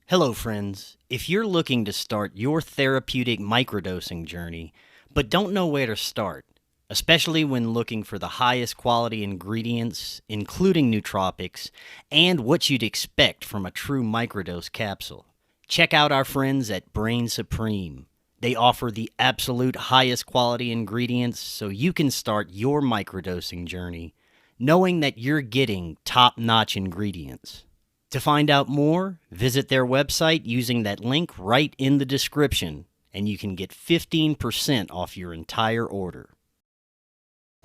Hello, friends. If you're looking to start your therapeutic microdosing journey, but don't know where to start, especially when looking for the highest quality ingredients, including nootropics, and what you'd expect from a true microdose capsule, check out our friends at Brainsupreme. They offer the absolute highest quality ingredients so you can start your microdosing journey knowing that you're getting top-notch ingredients. To find out more, visit their website using that link right in the description, and you can get 15% off your entire order.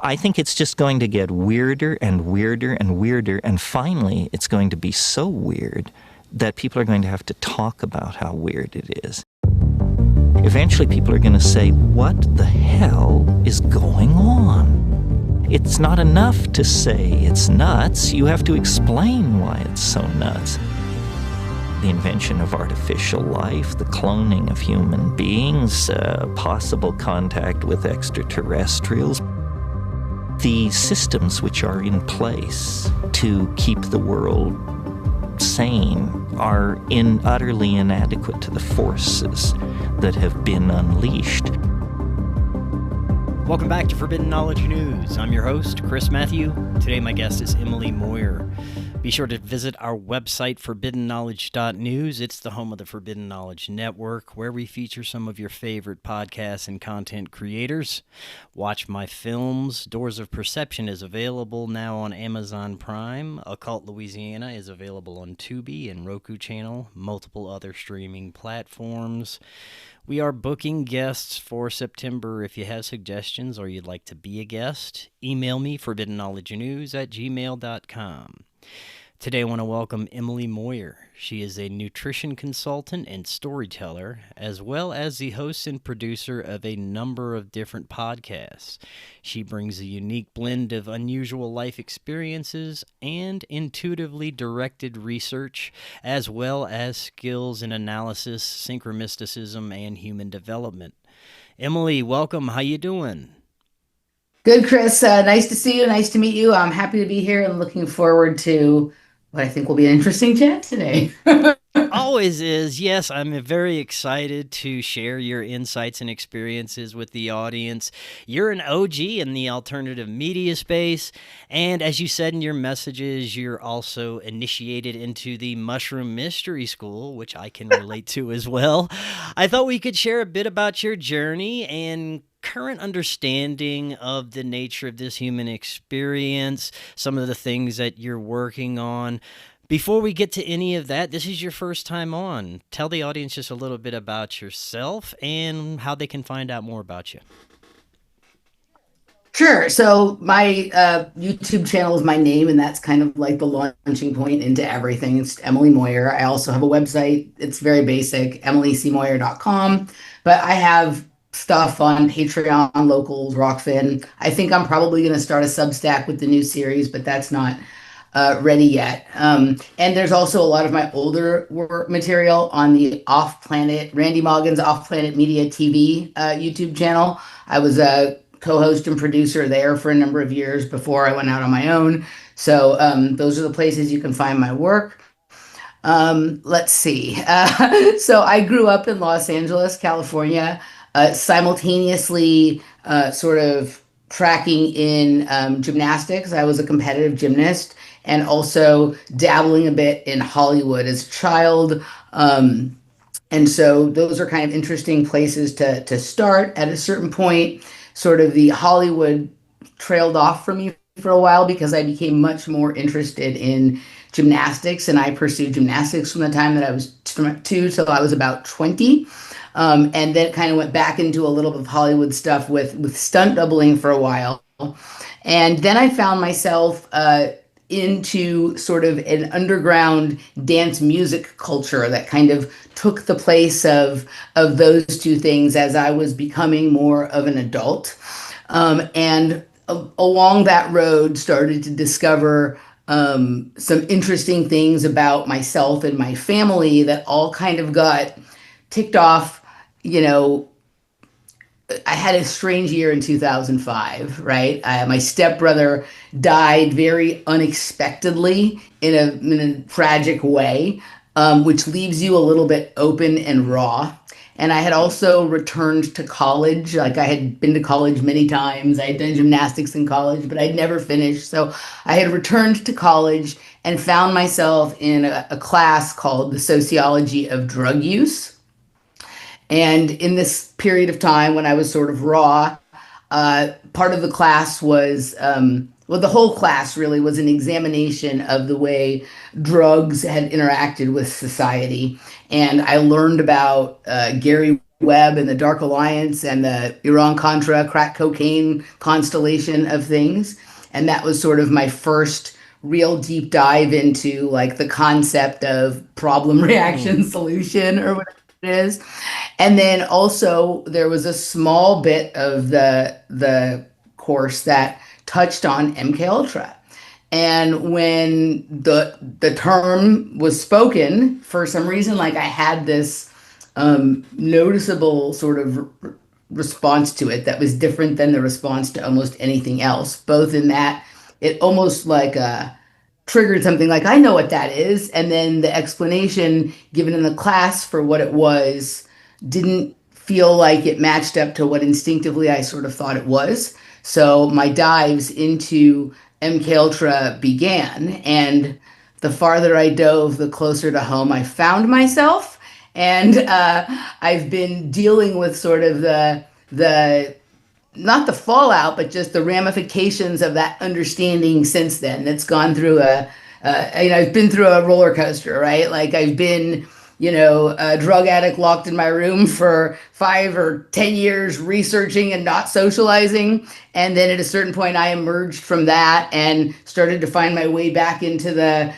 I think it's just going to get weirder and weirder and weirder, and finally it's going to be so weird that people are going to have to talk about how weird it is. Eventually people are going to say, what the hell is going on? It's not enough to say it's nuts. You have to explain why it's so nuts. The invention of artificial life, the cloning of human beings, possible contact with extraterrestrials, the systems which are in place to keep the world sane are utterly inadequate to the forces that have been unleashed. Welcome back to Forbidden Knowledge News. I'm your host, Chris Matthew. Today my guest is Emily Moyer. Be sure to visit our website, forbiddenknowledge.news. It's the home of the Forbidden Knowledge Network, where we feature some of your favorite podcasts and content creators. Watch my films. Doors of Perception is available now on Amazon Prime. Occult Louisiana is available on Tubi and Roku Channel, multiple other streaming platforms. We are booking guests for September. If you have suggestions or you'd like to be a guest, email me, forbiddenknowledgenews@gmail.com. Today I want to welcome Emily Moyer. She is a nutrition consultant and storyteller, as well as the host and producer of a number of different podcasts. She brings a unique blend of unusual life experiences and intuitively directed research, as well as skills in analysis, synchromysticism, and human development. Emily, welcome. How you doing? Good, Chris. Nice to see you. Nice to meet you. I'm happy to be here and looking forward to what I think will be an interesting chat today. Always is. Yes, I'm very excited to share your insights and experiences with the audience. You're an OG in the alternative media space, and as you said in your messages, you're also initiated into the Mushroom Mystery School, which I can relate to as well. I thought we could share a bit about your journey and current understanding of the nature of this human experience, some of the things that you're working on. Before we get to any of that, this is your first time on. Tell the audience just a little bit about yourself and how they can find out more about you. Sure. So my YouTube channel is my name, and that's kind of like the launching point into everything. It's Emily Moyer. I also have a website. It's very basic, emilycmoyer.com. But I have stuff on Patreon, Locals, Rokfin. I think I'm probably going to start a Substack with the new series, but that's not ready yet. And there's also a lot of my older work material on the Off-Planet, Randy Moggin's Off-Planet Media TV YouTube channel. I was a co-host and producer there for a number of years before I went out on my own. So those are the places you can find my work. Let's see. So I grew up in Los Angeles, California, simultaneously sort of tracking in gymnastics. I was a competitive gymnast and also dabbling a bit in Hollywood as a child. And so those are kind of interesting places to start. At a certain point, sort of the Hollywood trailed off from me for a while because I became much more interested in gymnastics, and I pursued gymnastics from the time that I was 2 till I was about 20. And then kind of went back into a little bit of Hollywood stuff with stunt doubling for a while. And then I found myself into sort of an underground dance music culture that kind of took the place of those two things as I was becoming more of an adult. And along that road started to discover some interesting things about myself and my family that all kind of got ticked off. I had a strange year in 2005, right? My stepbrother died very unexpectedly in a tragic way. which leaves you a little bit open and raw. And I had also returned to college. Like I had been to college many times. I had done gymnastics in college, but I'd never finished. So I had returned to college and found myself in a class called the Sociology of Drug Use. And in this period of time when I was sort of raw, part of the class was, well, the whole class really was an examination of the way drugs had interacted with society. And I learned about Gary Webb and the Dark Alliance and the Iran-Contra crack cocaine constellation of things. And that was sort of my first real deep dive into like the concept of problem reaction solution or whatever it is. And then also there was a small bit of the course that touched on MK Ultra. And when the term was spoken, for some reason, like I had this noticeable sort of response to it that was different than the response to almost anything else, both in that it almost like triggered something like, I know what that is. And then the explanation given in the class for what it was didn't feel like it matched up to what instinctively I sort of thought it was. So my dives into MK Ultra began, and the farther I dove, the closer to home I found myself. And I've been dealing with sort of the not the fallout, but just the ramifications of that understanding since then. It's gone through I've been through a roller coaster, right? Like I've been, a drug addict locked in my room for 5 or 10 years researching and not socializing. And then at a certain point, I emerged from that and started to find my way back into the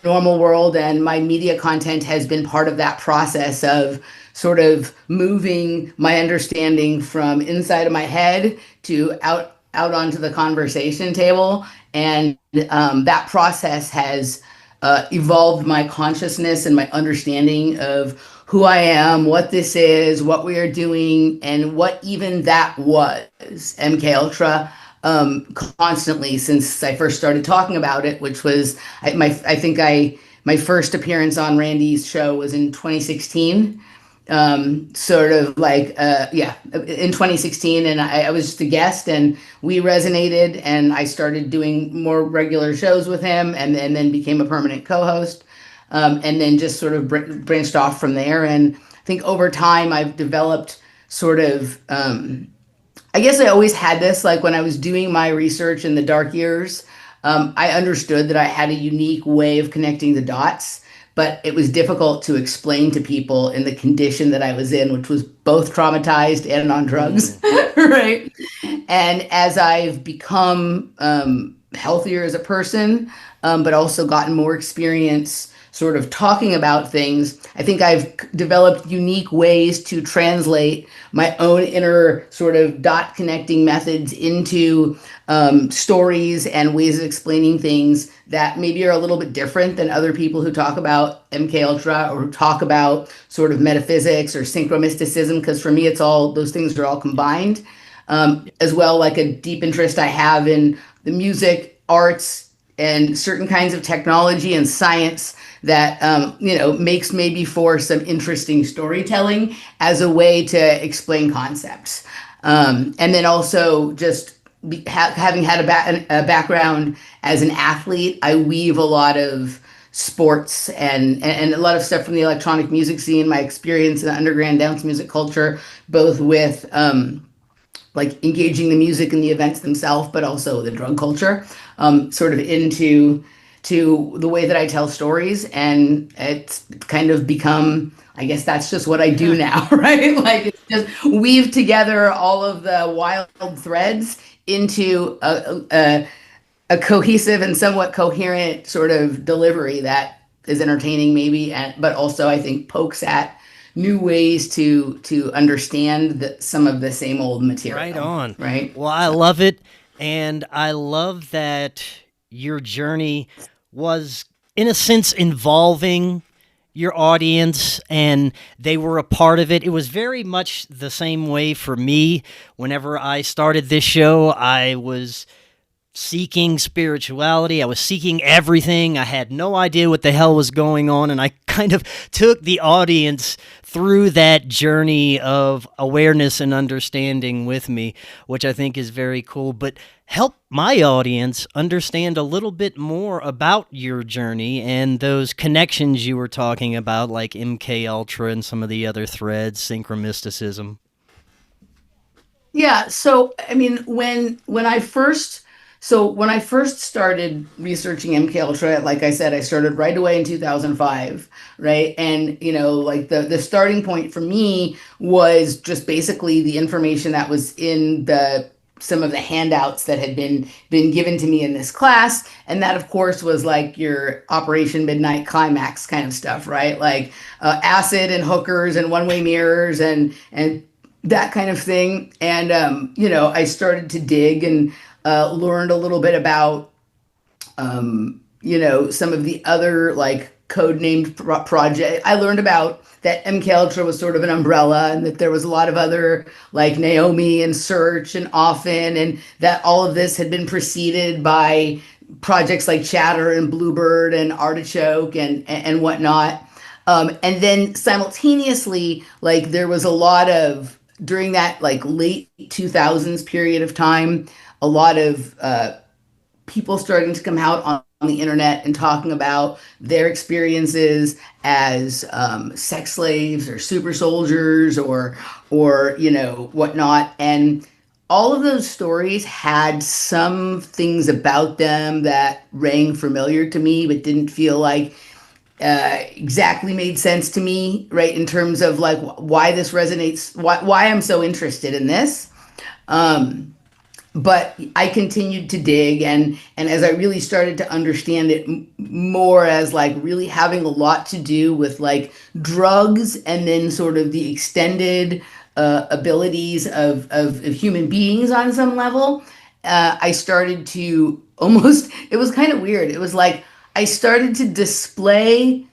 normal world. And my media content has been part of that process of sort of moving my understanding from inside of my head to out onto the conversation table. And that process has evolved my consciousness and my understanding of who I am, what this is, what we are doing, and what even that was, MK Ultra, constantly since I first started talking about it, which was my first appearance on Randy's show was in 2016. Sort of like, in 2016, and I was just a guest, and we resonated, and I started doing more regular shows with him, and then became a permanent co-host, and then just sort of branched off from there. And I think over time I've developed sort of, I guess I always had this, like when I was doing my research in the dark years, I understood that I had a unique way of connecting the dots, but it was difficult to explain to people in the condition that I was in, which was both traumatized and on drugs, right? And as I've become healthier as a person, but also gotten more experience sort of talking about things, I think I've developed unique ways to translate my own inner sort of dot connecting methods into stories and ways of explaining things that maybe are a little bit different than other people who talk about MK Ultra or who talk about sort of metaphysics or synchromysticism, because for me, it's all, those things are all combined. As well, like a deep interest I have in the music, arts, and certain kinds of technology and science that, makes maybe for some interesting storytelling as a way to explain concepts. And then also just having had a background as an athlete, I weave a lot of sports and a lot of stuff from the electronic music scene, my experience in the underground dance music culture, both with like engaging the music and the events themselves, but also the drug culture, sort of into the way that I tell stories. And it's kind of become, I guess that's just what I do now, right? Like it's just weave together all of the wild threads into a cohesive and somewhat coherent sort of delivery that is entertaining maybe, but also I think pokes at new ways to understand some of the same old material. Right on. Right. Well, I love it. And I love that your journey was, in a sense, involving your audience and they were a part of it. It was very much the same way for me. Whenever I started this show, I was seeking spirituality. I was seeking everything. I had no idea what the hell was going on, and I kind of took the audience through that journey of awareness and understanding with me, which I think is very cool. But help my audience understand a little bit more about your journey and those connections you were talking about, like MK Ultra and some of the other threads, synchromysticism. Yeah, so I mean, when I first started researching MK Ultra, like I said, I started right away in 2005, right? And like the starting point for me was just basically the information that was in the some of the handouts that had been given to me in this class, and that of course was like your Operation Midnight Climax kind of stuff, right? Like acid and hookers and one-way mirrors and that kind of thing. And I started to dig and learned a little bit about some of the other like code named project. I learned about that MK Ultra was sort of an umbrella, and that there was a lot of other like Naomi and Search and Often, and that all of this had been preceded by projects like Chatter and Bluebird and Artichoke and whatnot. And then simultaneously, like there was a lot of during that like late 2000s period of time, a lot of people starting to come out on the internet and talking about their experiences as sex slaves or super soldiers or whatnot. And all of those stories had some things about them that rang familiar to me, but didn't feel like exactly made sense to me, right? In terms of like why this resonates, why I'm so interested in this. But I continued to dig, and as I really started to understand it more as like really having a lot to do with like drugs and then sort of the extended abilities of human beings on some level, I started to almost, it was kind of weird. It was like I started to display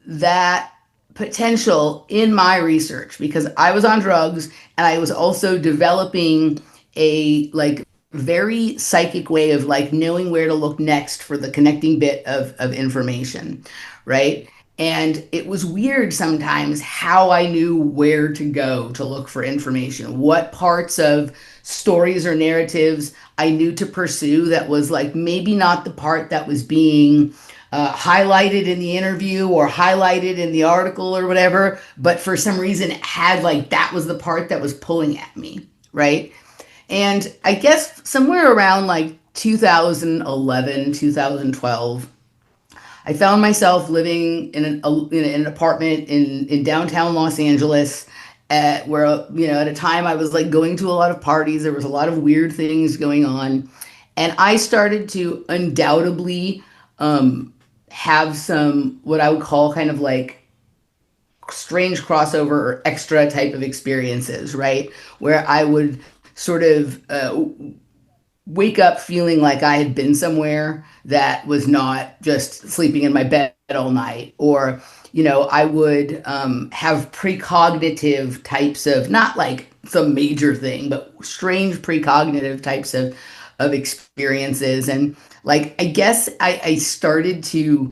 that potential in my research because I was on drugs and I was also developing a like very psychic way of like knowing where to look next for the connecting bit of information, right? And it was weird sometimes how I knew where to go to look for information, what parts of stories or narratives I knew to pursue that was like maybe not the part that was being highlighted in the interview or highlighted in the article or whatever, but for some reason it had like that was the part that was pulling at me, right? And I guess somewhere around like 2011, 2012, I found myself living in an apartment in downtown Los Angeles at where, at a time I was like going to a lot of parties. There was a lot of weird things going on. And I started to undoubtedly have some, what I would call kind of like strange crossover or extra type of experiences, right? Where I would sort of wake up feeling like I had been somewhere that was not just sleeping in my bed all night. Or, I would have precognitive types of, not like some major thing, but strange precognitive types of experiences. And like, I guess I started to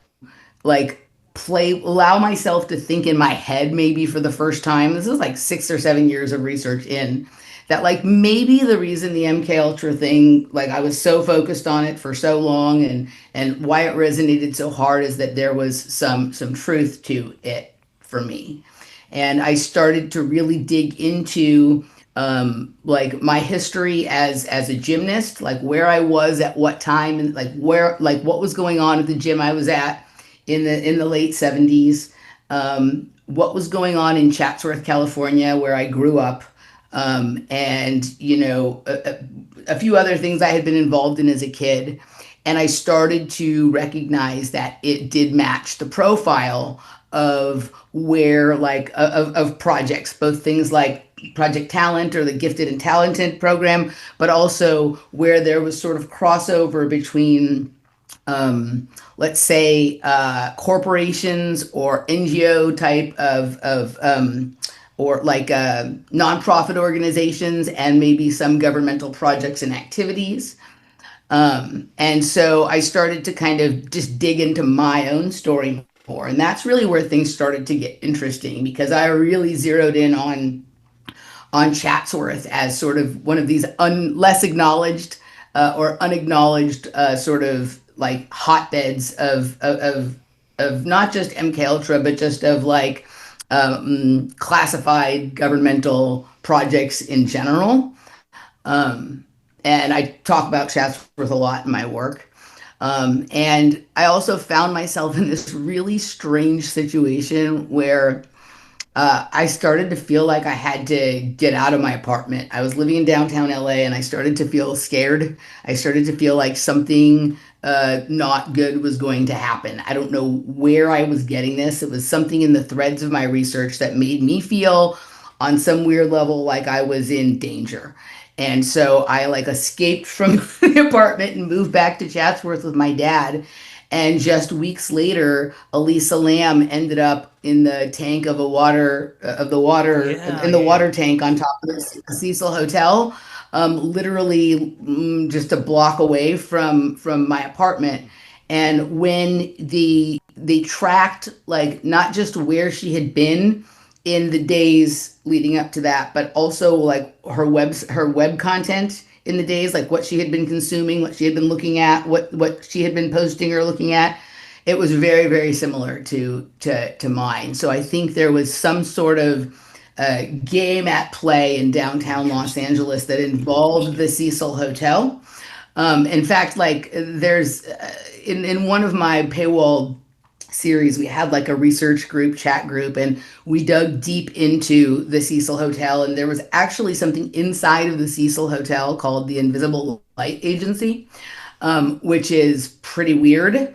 like allow myself to think in my head maybe for the first time. This is like 6 or 7 years of research in that, like maybe the reason the MK Ultra thing, like I was so focused on it for so long and why it resonated so hard is that there was some truth to it for me. And I started to really dig into like my history as a gymnast, like where I was at what time and like what was going on at the gym I was at in the late 70s, what was going on in Chatsworth, California, where I grew up, and a few other things I had been involved in as a kid. And I started to recognize that it did match the profile of where like of projects, both things like Project Talent or the Gifted and Talented program, but also where there was sort of crossover between let's say corporations or NGO type of or like nonprofit organizations and maybe some governmental projects and activities. And so I started to kind of just dig into my own story And that's really where things started to get interesting because I really zeroed in on Chatsworth as sort of one of these less acknowledged or unacknowledged sort of like hotbeds of not just MK Ultra, but just of like classified governmental projects in general. Um, and I talk about Chatsworth a lot in my work. And I also found myself in this really strange situation where I started to feel like I had to get out of my apartment. I was living in downtown LA and I started to feel scared. I started to feel like something not good was going to happen. I don't know where I was getting this. It was something in the threads of my research that made me feel on some weird level like I was in danger. And so I like escaped from the apartment and moved back to Chatsworth with my dad. And just weeks later, Elisa Lam ended up in the tank of the water Yeah, in the yeah. water tank on top of the Cecil Hotel, literally just a block away from my apartment. And when they tracked like not just where she had been in the days leading up to that, but also like her web content in the days, like what she had been consuming, what she had been looking at, what she had been posting or looking at. It was very, very similar to mine. So I think there was some sort of game at play in downtown Los Angeles that involved the Cecil Hotel. In fact, like there's in one of my paywall series, we had like a research group, chat group, and we dug deep into the Cecil Hotel. And there was actually something inside of the Cecil Hotel called the Invisible Light Agency, which is pretty weird.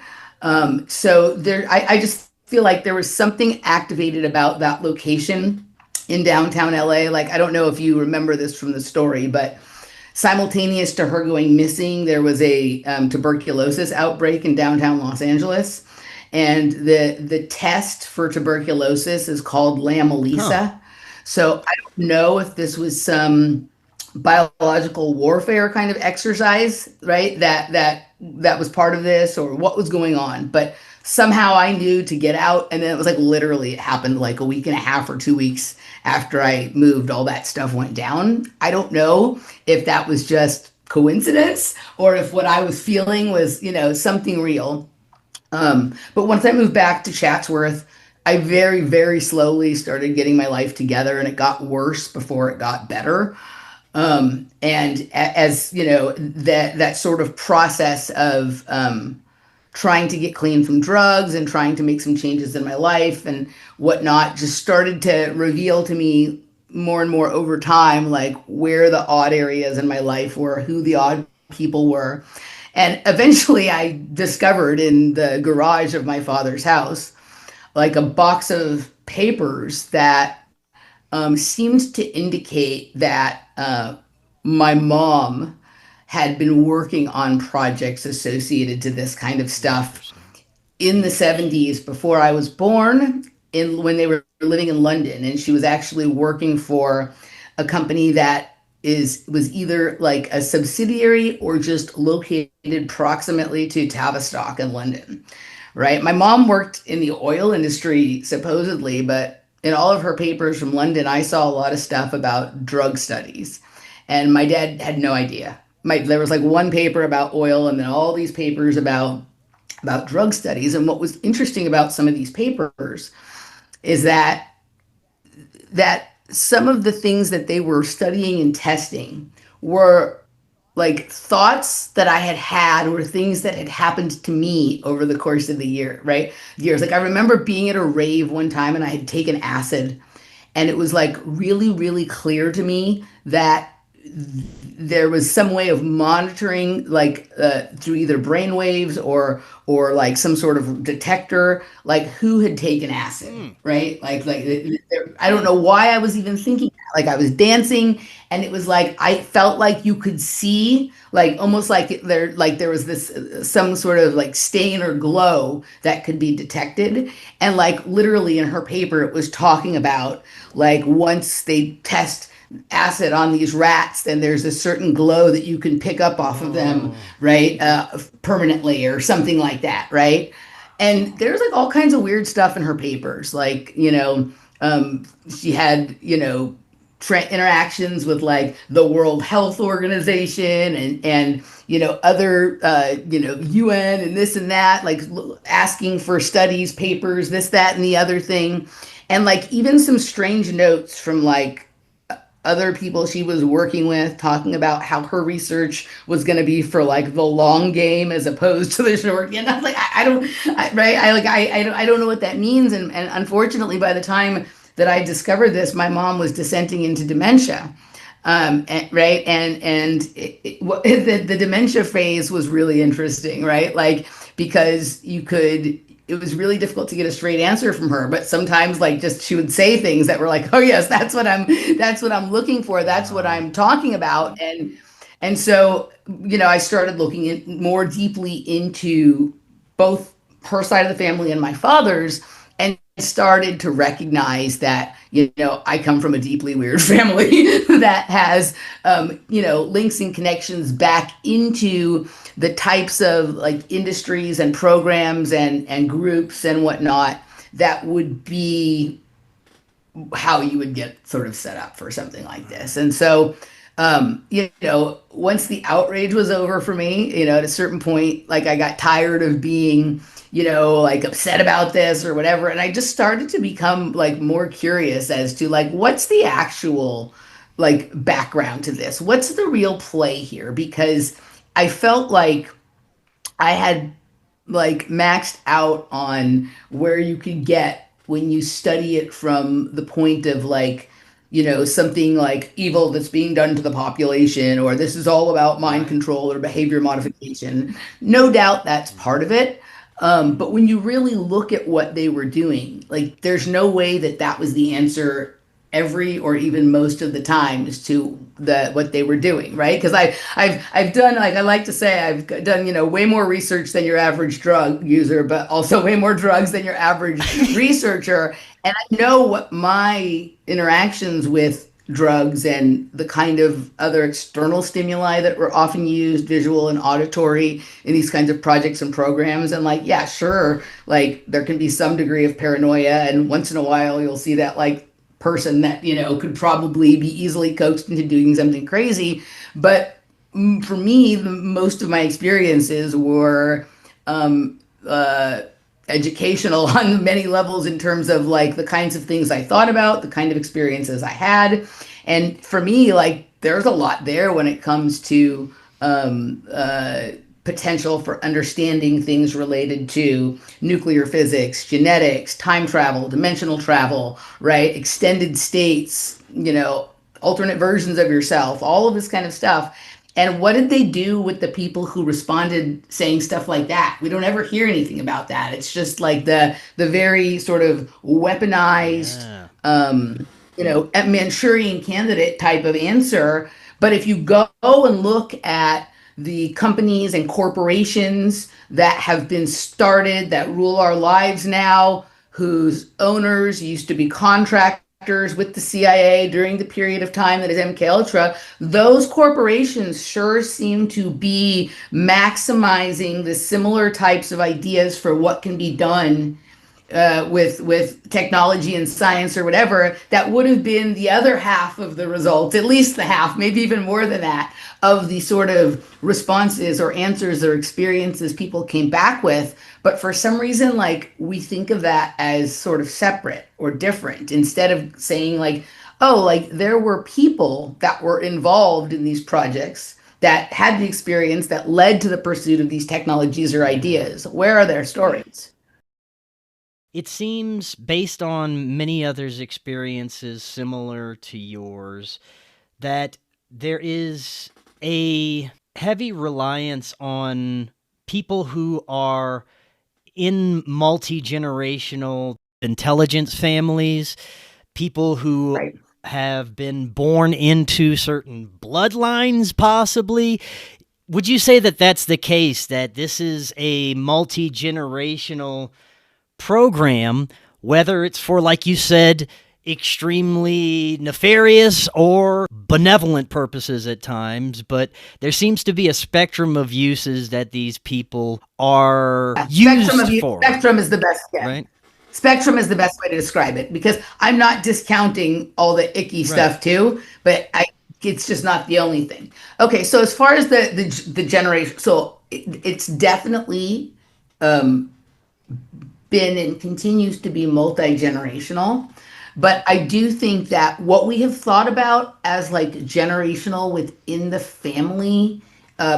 So I just feel like there was something activated about that location in downtown LA. Like, I don't know if you remember this from the story, but simultaneous to her going missing, there was a tuberculosis outbreak in downtown Los Angeles. And the test for tuberculosis is called Huh. Lam-Elisa. So I don't know if this was some biological warfare kind of exercise, right? That was part of this, or what was going on. But somehow I knew to get out, and then it was like literally it happened like a week and a half or 2 weeks after I moved. All that stuff went down. I don't know if that was just coincidence or if what I was feeling was, something real. But once I moved back to Chatsworth, I very, very slowly started getting my life together, and it got worse before it got better. And as you know, that sort of process of trying to get clean from drugs and trying to make some changes in my life and whatnot just started to reveal to me more and more over time, like where the odd areas in my life were, who the odd people were. And eventually I discovered in the garage of my father's house, like a box of papers that seemed to indicate that my mom had been working on projects associated to this kind of stuff Interesting. in the 70s before I was born, in when they were living in London. And she was actually working for a company that was either like a subsidiary or just located proximately to Tavistock in London, right? My mom worked in the oil industry supposedly, but in all of her papers from London, I saw a lot of stuff about drug studies. And my dad had no idea. There was like one paper about oil and then all these papers about drug studies. And what was interesting about some of these papers is that some of the things that they were studying and testing were like thoughts that I had had or things that had happened to me over the course of the year, right? Years. Like I remember being at a rave one time and I had taken acid, and it was like really, really clear to me that there was some way of monitoring like through either brain waves or like some sort of detector like who had taken acid, Hmm. right? I don't know why I was even thinking that. Like I was dancing and it was like I felt like you could see like almost like there was this some sort of like stain or glow that could be detected. And like literally in her paper it was talking about like once they test acid on these rats, then there's a certain glow that you can pick up off of them, Oh. right? Permanently or something like that, right? And there's like all kinds of weird stuff in her papers. Like, she had, interactions with like the World Health Organization and other UN and this and that, like asking for studies, papers, this, that, and the other thing. And like even some strange notes from like other people she was working with talking about how her research was going to be for like the long game as opposed to the short game. And I was like, I don't, right? I don't know what that means. And unfortunately, by the time that I discovered this, my mom was descending into dementia. Right. The dementia phase was really interesting, right? Like, because it was really difficult to get a straight answer from her, but sometimes like just she would say things that were like, oh yes, that's what I'm looking for. That's what I'm talking about. And so, I started looking more deeply into both her side of the family and my father's, and started to recognize that, I come from a deeply weird family that has, links and connections back into the types of like industries and programs and groups and whatnot that would be how you would get sort of set up for something like this. And so, once the outrage was over for me, at a certain point, like I got tired of being, like upset about this or whatever. And I just started to become like more curious as to like, what's the actual like background to this? What's the real play here? Because I felt like I had like maxed out on where you could get when you study it from the point of like, something like evil that's being done to the population, or this is all about mind Right. control or behavior modification. No doubt that's part of it. But when you really look at what they were doing, like there's no way that that was the answer every or even most of the times to what they were doing, right? Because I've done, like I like to say, I've done way more research than your average drug user, but also way more drugs than your average researcher, and I know what my interactions with drugs and the kind of other external stimuli that were often used, visual and auditory, in these kinds of projects and programs. And like, yeah, sure, like there can be some degree of paranoia, and once in a while you'll see that like person that could probably be easily coaxed into doing something crazy. But for me, most of my experiences were um, uh, educational on many levels in terms of like the kinds of things I thought about, the kind of experiences I had. And for me, like there's a lot there when it comes to potential for understanding things related to nuclear physics, genetics, time travel, dimensional travel, right? Extended states, alternate versions of yourself, all of this kind of stuff. And what did they do with the people who responded saying stuff like that? We don't ever hear anything about that. It's just like the very sort of weaponized, Yeah. a Manchurian candidate type of answer. But if you go and look at the companies and corporations that have been started that rule our lives now, whose owners used to be contractors with the CIA during the period of time that is MK Ultra, those corporations sure seem to be maximizing the similar types of ideas for what can be done with technology and science or whatever, that would have been the other half of the result, at least the half, maybe even more than that, of the sort of responses or answers or experiences people came back with. But for some reason, like we think of that as sort of separate or different instead of saying like, oh, like there were people that were involved in these projects that had the experience that led to the pursuit of these technologies or ideas. Where are their stories? It seems, based on many others' experiences similar to yours, that there is a heavy reliance on people who are in multi-generational intelligence families, people who Right. have been born into certain bloodlines, possibly. Would you say that that's the case, that this is a multi-generational program, whether it's for, like you said, extremely nefarious or benevolent purposes at times, but there seems to be a spectrum of uses that these people are used for. Spectrum is the best, yeah. Right? Spectrum is the best way to describe it, because I'm not discounting all the icky stuff too, but it's just not the only thing. Okay, so as far as the generation, so it's definitely been and continues to be multi-generational. But I do think that what we have thought about as like generational within the family,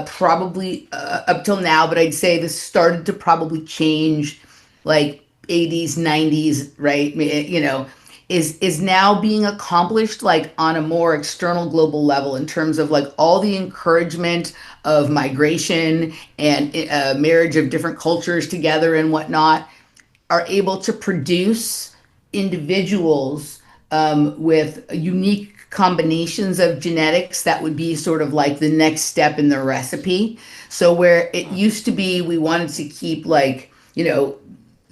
probably up till now, but I'd say this started to probably change like 80s, 90s, right? You know, is now being accomplished like on a more external global level in terms of like all the encouragement of migration and marriage of different cultures together and whatnot are able to produce individuals with unique combinations of genetics that would be sort of like the next step in the recipe. So where it used to be, we wanted to keep like, you know,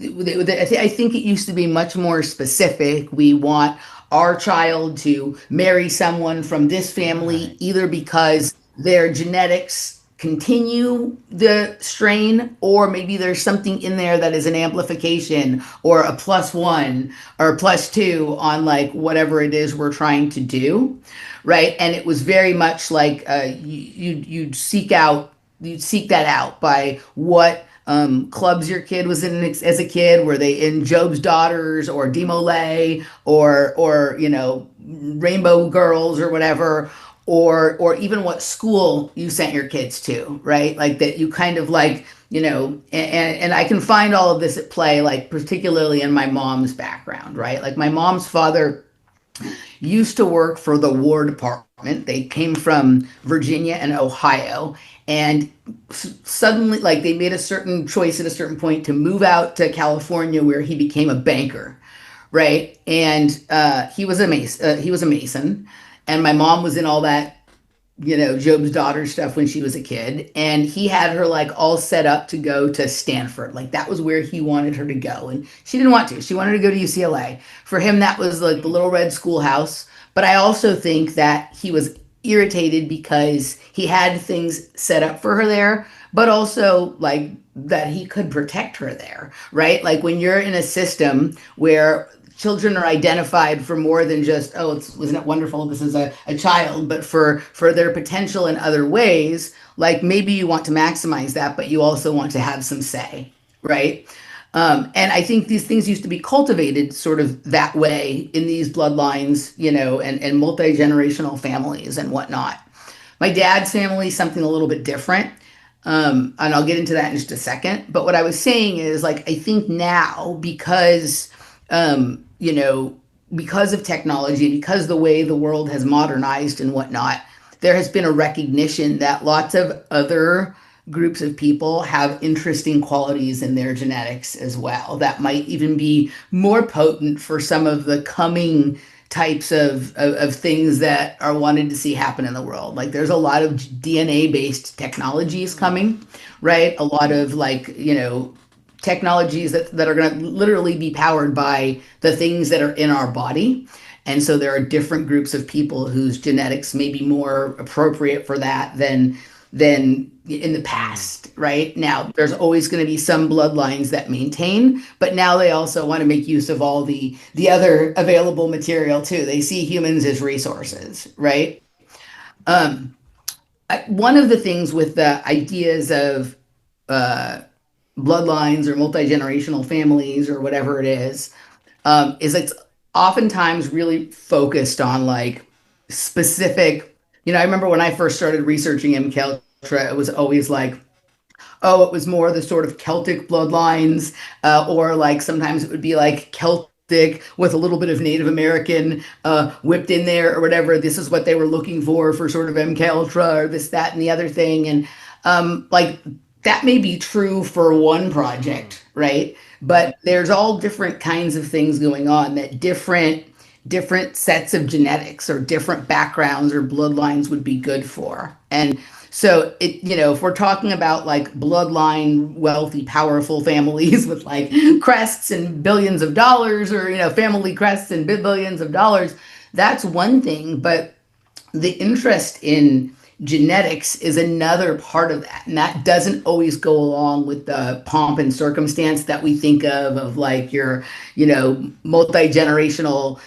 I think it used to be much more specific. We want our child to marry someone from this family, either because their genetics continue the strain, or maybe there's something in there that is an amplification or a +1 or +2 on like whatever it is we're trying to do, right? And it was very much like you'd seek that out by what clubs your kid was in as a kid. Were they in Job's Daughters or Demolay or you know, Rainbow Girls or whatever, or even what school you sent your kids to, right? Like that you kind of like, you know, and I can find all of this at play, like particularly in my mom's background, right? Like my mom's father used to work for the War Department. They came from Virginia and Ohio. And suddenly, like, they made a certain choice at a certain point to move out to California, where he became a banker, right? And he was a mason. And my mom was in all that, you know, Job's Daughter stuff when she was a kid. And he had her like all set up to go to Stanford. Like that was where he wanted her to go. And she didn't want to. She wanted to go to UCLA. For him, that was like the little red schoolhouse. But I also think that he was irritated because he had things set up for her there, but also like that he could protect her there, right? Like when you're in a system where children are identified for more than just, oh, isn't it wonderful, this is a child, but for their potential in other ways, like maybe you want to maximize that, but you also want to have some say, right? And I think these things used to be cultivated sort of that way in these bloodlines, you know, and multi-generational families and whatnot. My dad's family is something a little bit different. And I'll get into that in just a second. But what I was saying is, like, I think now because, you know, because of technology, because the way the world has modernized and whatnot, there has been a recognition that lots of other groups of people have interesting qualities in their genetics as well that might even be more potent for some of the coming types of things that are wanted to see happen in the world. Like there's a lot of DNA based technologies coming, right? A lot of like, you know, technologies that are going to literally be powered by the things that are in our body. And so there are different groups of people whose genetics may be more appropriate for that than in the past, right? Now, there's always going to be some bloodlines that maintain, but now they also want to make use of all the other available material too. They see humans as resources, right? One of the things with the ideas of bloodlines or multi-generational families or whatever it is it's oftentimes really focused on like specific, you know, I remember when I first started researching MK Ultra, it was always like, oh, it was more the sort of Celtic bloodlines, or like sometimes it would be like Celtic with a little bit of Native American whipped in there or whatever. This is what they were looking for sort of MK Ultra or this, that, and the other thing. And like that may be true for one project, right? But there's all different kinds of things going on that different sets of genetics or different backgrounds or bloodlines would be good for. And So if we're talking about like bloodline, wealthy, powerful families with like crests and billions of dollars, or family crests and billions of dollars, that's one thing. But the interest in genetics is another part of that, and that doesn't always go along with the pomp and circumstance that we think of like your multi-generational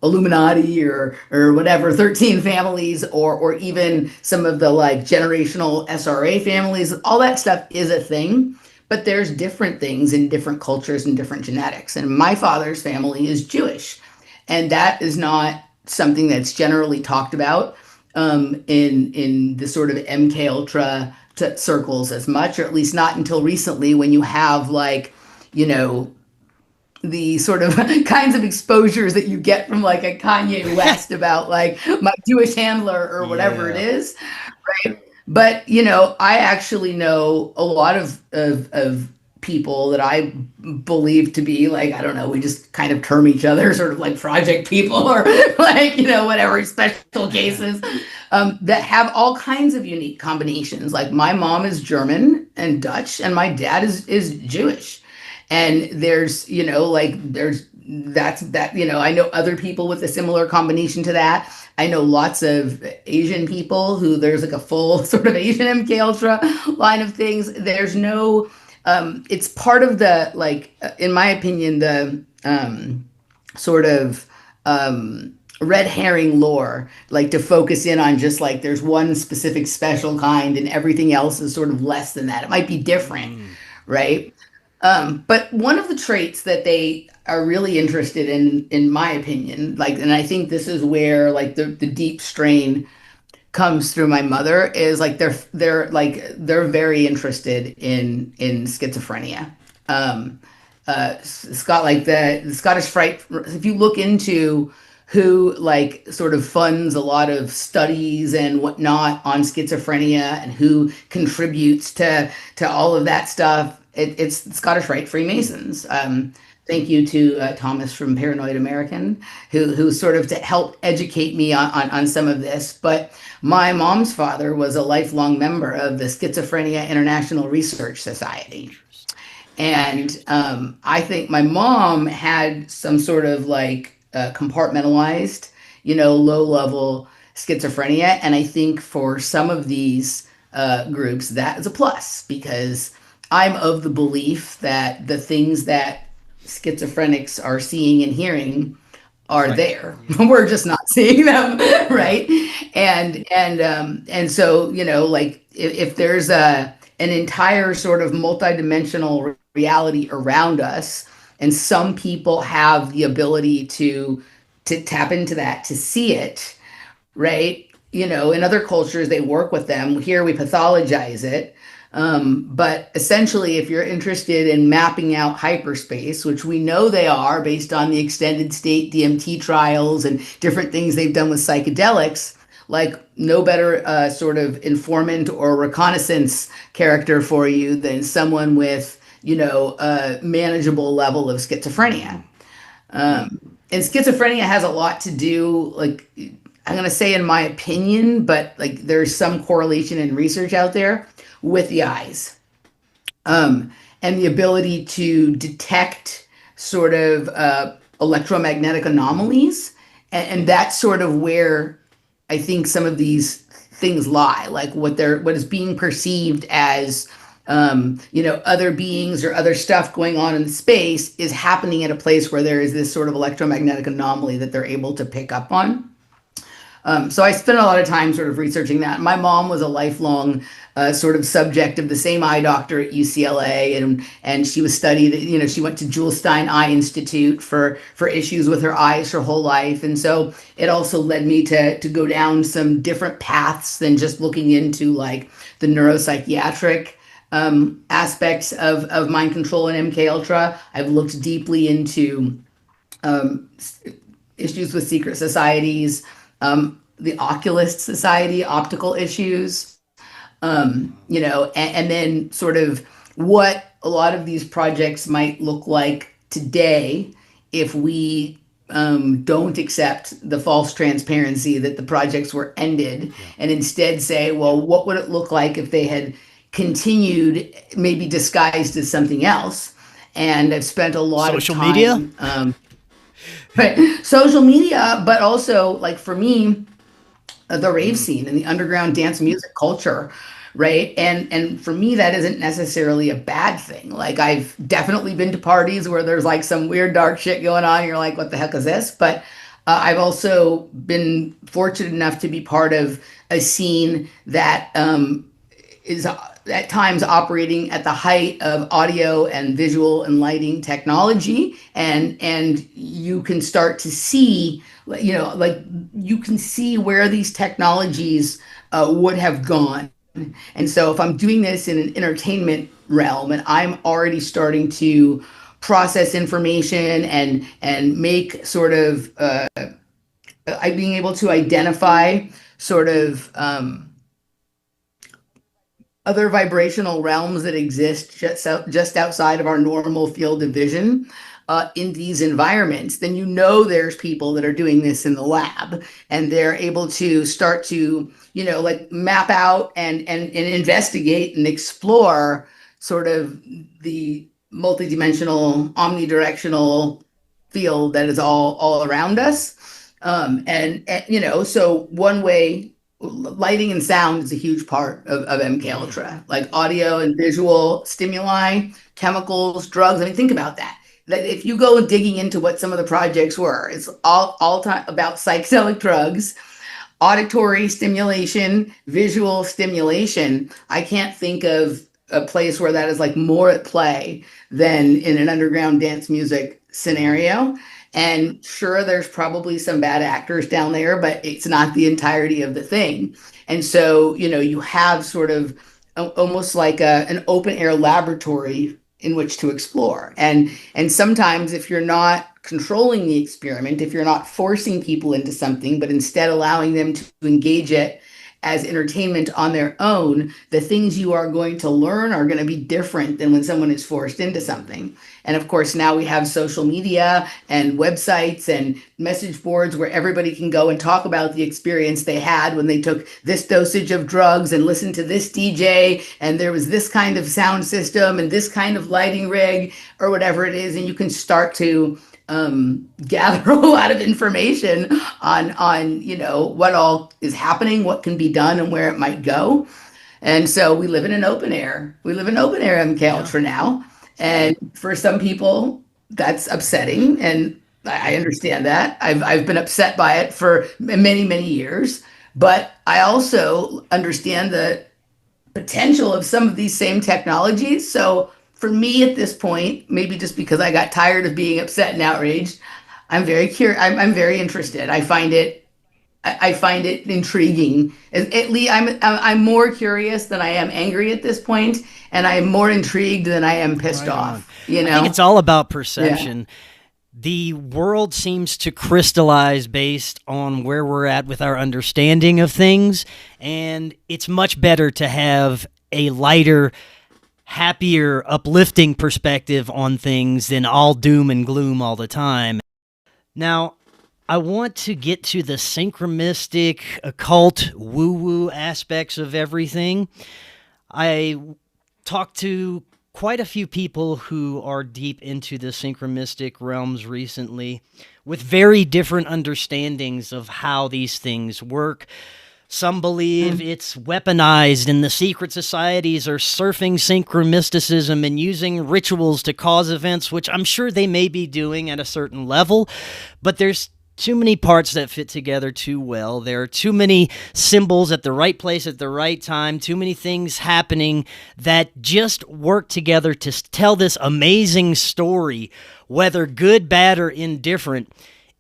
Illuminati or whatever, 13 families, or even some of the like generational SRA families. All that stuff is a thing, but there's different things in different cultures and different genetics. And my father's family is Jewish, and that is not something that's generally talked about in the sort of MK Ultra circles as much, or at least not until recently, when you have like the sort of kinds of exposures that you get from like a Kanye West about like my Jewish handler or whatever it is, right? But I actually know a lot of people that I believe to be like, I don't know, we just kind of term each other sort of like project people, or like whatever, special cases, that have all kinds of unique combinations. Like my mom is German and Dutch, and my dad is Jewish. And there's that's that I know other people with a similar combination to that. I know lots of Asian people who there's like a full sort of Asian MK Ultra line of things. There's no it's part of the, like, in my opinion, the sort of red herring lore, like to focus in on just like there's one specific special kind and everything else is sort of less than that. It might be different, right? But one of the traits that they are really interested in my opinion, like, and I think this is where like the deep strain comes through my mother, is like they're very interested in schizophrenia. Scott, like the Scottish Fright. If you look into who like sort of funds a lot of studies and whatnot on schizophrenia and who contributes to all of that stuff, it's Scottish Rite Freemasons. Thank you to Thomas from Paranoid American, who sort of to help educate me on some of this. But my mom's father was a lifelong member of the Schizophrenia International Research Society. And I think my mom had some sort of like compartmentalized, low level schizophrenia. And I think for some of these groups, that is a plus, because I'm of the belief that the things that schizophrenics are seeing and hearing are there. We're just not seeing them, right? And so like if there's an entire sort of multidimensional reality around us, and some people have the ability to tap into that, to see it, right? In other cultures they work with them. Here we pathologize it. But essentially, if you're interested in mapping out hyperspace, which we know they are based on the extended state DMT trials and different things they've done with psychedelics, like no better sort of informant or reconnaissance character for you than someone with, a manageable level of schizophrenia. And schizophrenia has a lot to do, like, I'm going to say in my opinion, but like there's some correlation in research out there with the eyes, and the ability to detect sort of electromagnetic anomalies. And that's sort of where I think some of these things lie, like what is being perceived as other beings or other stuff going on in space is happening at a place where there is this sort of electromagnetic anomaly that they're able to pick up on. So I spent a lot of time sort of researching that. My mom was a lifelong sort of subject of the same eye doctor at UCLA, and she was studied. She went to Jules Stein Eye Institute for issues with her eyes her whole life, and so it also led me to go down some different paths than just looking into like the neuropsychiatric aspects of mind control and MK Ultra. I've looked deeply into issues with secret societies. The Oculist Society, optical issues, and then sort of what a lot of these projects might look like today if we don't accept the false transparency that the projects were ended, and instead say, well, what would it look like if they had continued, maybe disguised as something else? And I've spent a lot of Social time, media? right, social media, but also like for me, the rave scene and the underground dance music culture, right? And for me, that isn't necessarily a bad thing. Like I've definitely been to parties where there's like some weird dark shit going on. And you're like, what the heck is this? But I've also been fortunate enough to be part of a scene that is at times operating at the height of audio and visual and lighting technology, and you can start to see, like you can see where these technologies would have gone. And so if I'm doing this in an entertainment realm and I'm already starting to process information and make sort of I being able to identify sort of other vibrational realms that exist just outside of our normal field of vision in these environments, then there's people that are doing this in the lab, and they're able to start to, like map out and investigate and explore sort of the multidimensional, omnidirectional field that is all around us. So one way, lighting and sound is a huge part of MK Ultra, like audio and visual stimuli, chemicals, drugs. I mean, think about that. That if you go digging into what some of the projects were, it's all time about psychedelic drugs, auditory stimulation, visual stimulation. I can't think of a place where that is like more at play than in an underground dance music scenario. And sure, there's probably some bad actors down there, but it's not the entirety of the thing. And so, you have sort of almost like an open air laboratory in which to explore. And sometimes if you're not controlling the experiment, if you're not forcing people into something, but instead allowing them to engage it as entertainment on their own, the things you are going to learn are going to be different than when someone is forced into something. And of course, now we have social media and websites and message boards where everybody can go and talk about the experience they had when they took this dosage of drugs and listened to this DJ, and there was this kind of sound system and this kind of lighting rig or whatever it is. And you can start to gather a lot of information on what all is happening, what can be done, and where it might go. And so we live in an open air. We live in open air MK Ultra now, and for some people that's upsetting, and I understand that. I've been upset by it for many years, but I also understand the potential of some of these same technologies. So for me at this point, maybe just because I got tired of being upset and outraged, I'm very curious. I'm very interested. I find it intriguing. At least I'm more curious than I am angry at this point, and I am more intrigued than I am pissed off. I think it's all about perception. Yeah. The world seems to crystallize based on where we're at with our understanding of things, and it's much better to have a lighter, happier, uplifting perspective on things than all doom and gloom all the time. Now, I want to get to the synchromistic, occult, woo-woo aspects of everything. I talked to quite a few people who are deep into the synchromistic realms recently with very different understandings of how these things work. Some believe it's weaponized and the secret societies are surfing synchromysticism and using rituals to cause events, which I'm sure they may be doing at a certain level, but there's too many parts that fit together too well. There are too many symbols at the right place at the right time, too many things happening that just work together to tell this amazing story, whether good, bad, or indifferent.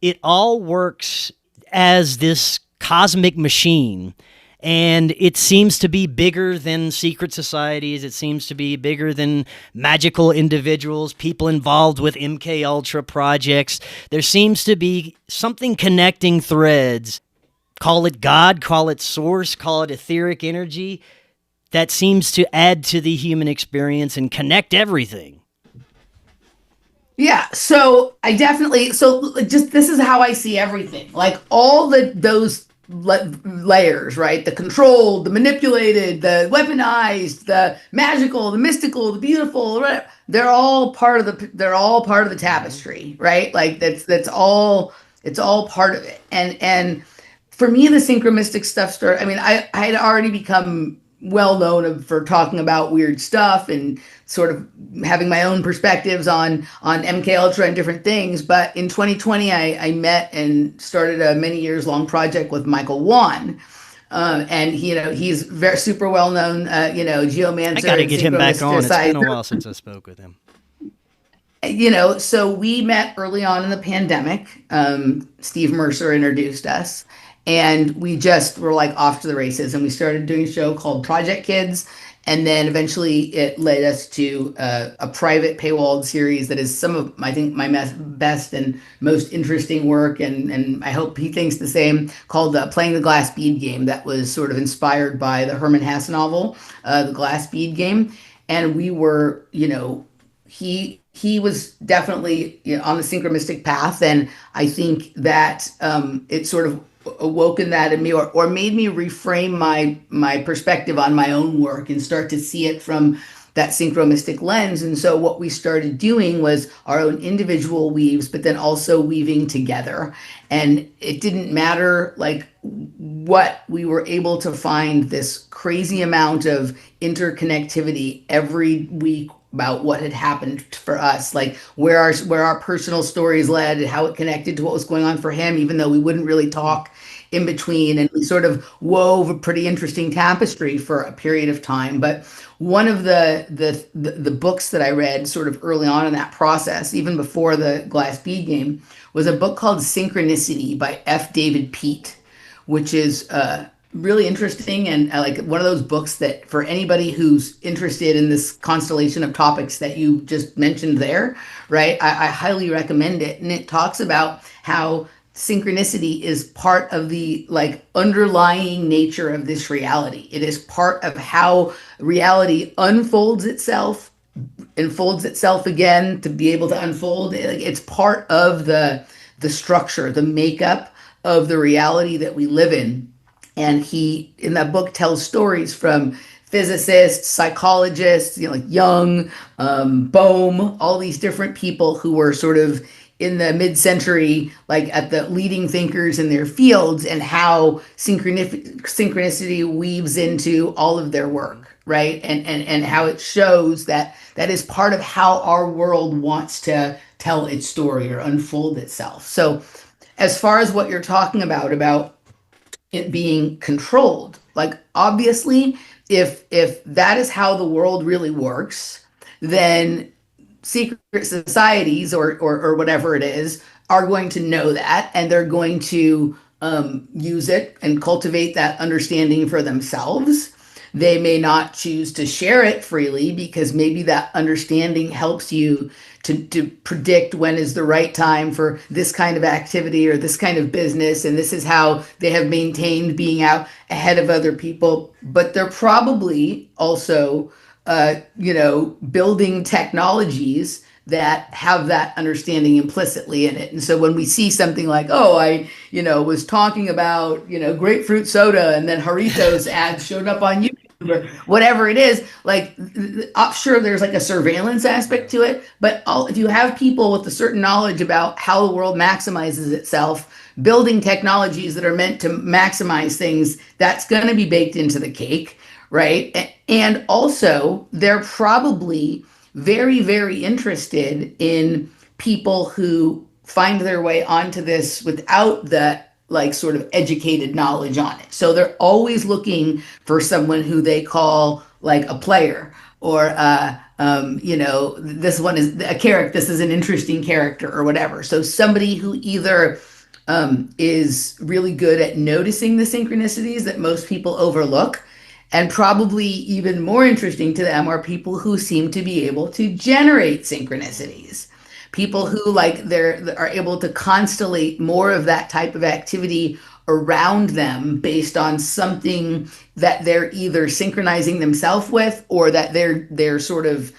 It all works as this cosmic machine, and it seems to be bigger than secret societies. It seems to be bigger than magical individuals, people involved with MK Ultra projects. There seems to be something connecting threads. Call it God, call it source, call it etheric energy, that seems to add to the human experience and connect everything. Yeah, so I definitely just this is how I see everything. Like all those layers, right? The controlled, the manipulated, the weaponized, the magical, the mystical, the beautiful, whatever. They're all part of the Hmm. tapestry, right? Like that's all it's all part of it. And for me, the synchromistic stuff started. I mean, I had already become well known for talking about weird stuff and sort of having my own perspectives on MK Ultra and different things. But in 2020, I met and started a many years long project with Michael Wan. And he's very super well known, I got geomancer to and get him back on. It's been a synchromyster. while since I spoke with him. So we met early on in the pandemic. Steve Mercer introduced us, and we just were like off to the races. And we started doing a show called Project Kids, and then eventually it led us to a private paywalled series that is some of I think my best and most interesting work, and I hope he thinks the same. Called Playing the Glass Bead Game, that was sort of inspired by the Herman Hesse novel, The Glass Bead Game, and we were he was definitely on the synchromistic path, and I think that it sort of awoken that in me, or made me reframe my perspective on my own work and start to see it from that synchromistic lens. And so what we started doing was our own individual weaves, but then also weaving together. And it didn't matter like what we were able to find this crazy amount of interconnectivity every week about what had happened for us, like where our personal stories led and how it connected to what was going on for him, even though we wouldn't really Hmm. talk in between. And we sort of wove a pretty interesting tapestry for a period of time. But one of the books that I read sort of early on in that process, even before the Glass Bead Game, was a book called Synchronicity by F. David Pete, which is really interesting, and like one of those books that for anybody who's interested in this constellation of topics that you just mentioned there, right? I highly recommend it. And it talks about how synchronicity is part of the like underlying nature of this reality. It is part of how reality unfolds itself again to be able to unfold. It's part of the structure, the makeup of the reality that we live in. And he in that book tells stories from physicists, psychologists, like Jung, Bohm, all these different people who were sort of in the mid-century, like at the leading thinkers in their fields, and how synchronicity weaves into all of their work, right? And how it shows that that is part of how our world wants to tell its story or unfold itself. So, as far as what you're talking about it being controlled. Like obviously, if that is how the world really works, then secret societies or whatever it is are going to know that, and they're going to use it and cultivate that understanding for themselves. They may not choose to share it freely because maybe that understanding helps you to predict when is the right time for this kind of activity or this kind of business. And this is how they have maintained being out ahead of other people. But they're probably also, building technologies that have that understanding implicitly in it. And so when we see something like, oh, was talking about, grapefruit soda and then Haritos ads showed up on YouTube or whatever it is, like, I'm sure there's like a surveillance aspect Yeah. to it, but if you have people with a certain knowledge about how the world maximizes itself, building technologies that are meant to maximize things, that's going to be baked into the cake, right? And also, they're probably very, very interested in people who find their way onto this without the like sort of educated knowledge on it. So they're always looking for someone who they call like a player or this one is a character. This is an interesting character or whatever. So somebody who either is really good at noticing the synchronicities that most people overlook. And probably even more interesting to them are people who seem to be able to generate synchronicities. People who are able to constellate more of that type of activity around them based on something that they're either synchronizing themselves with or that they're sort of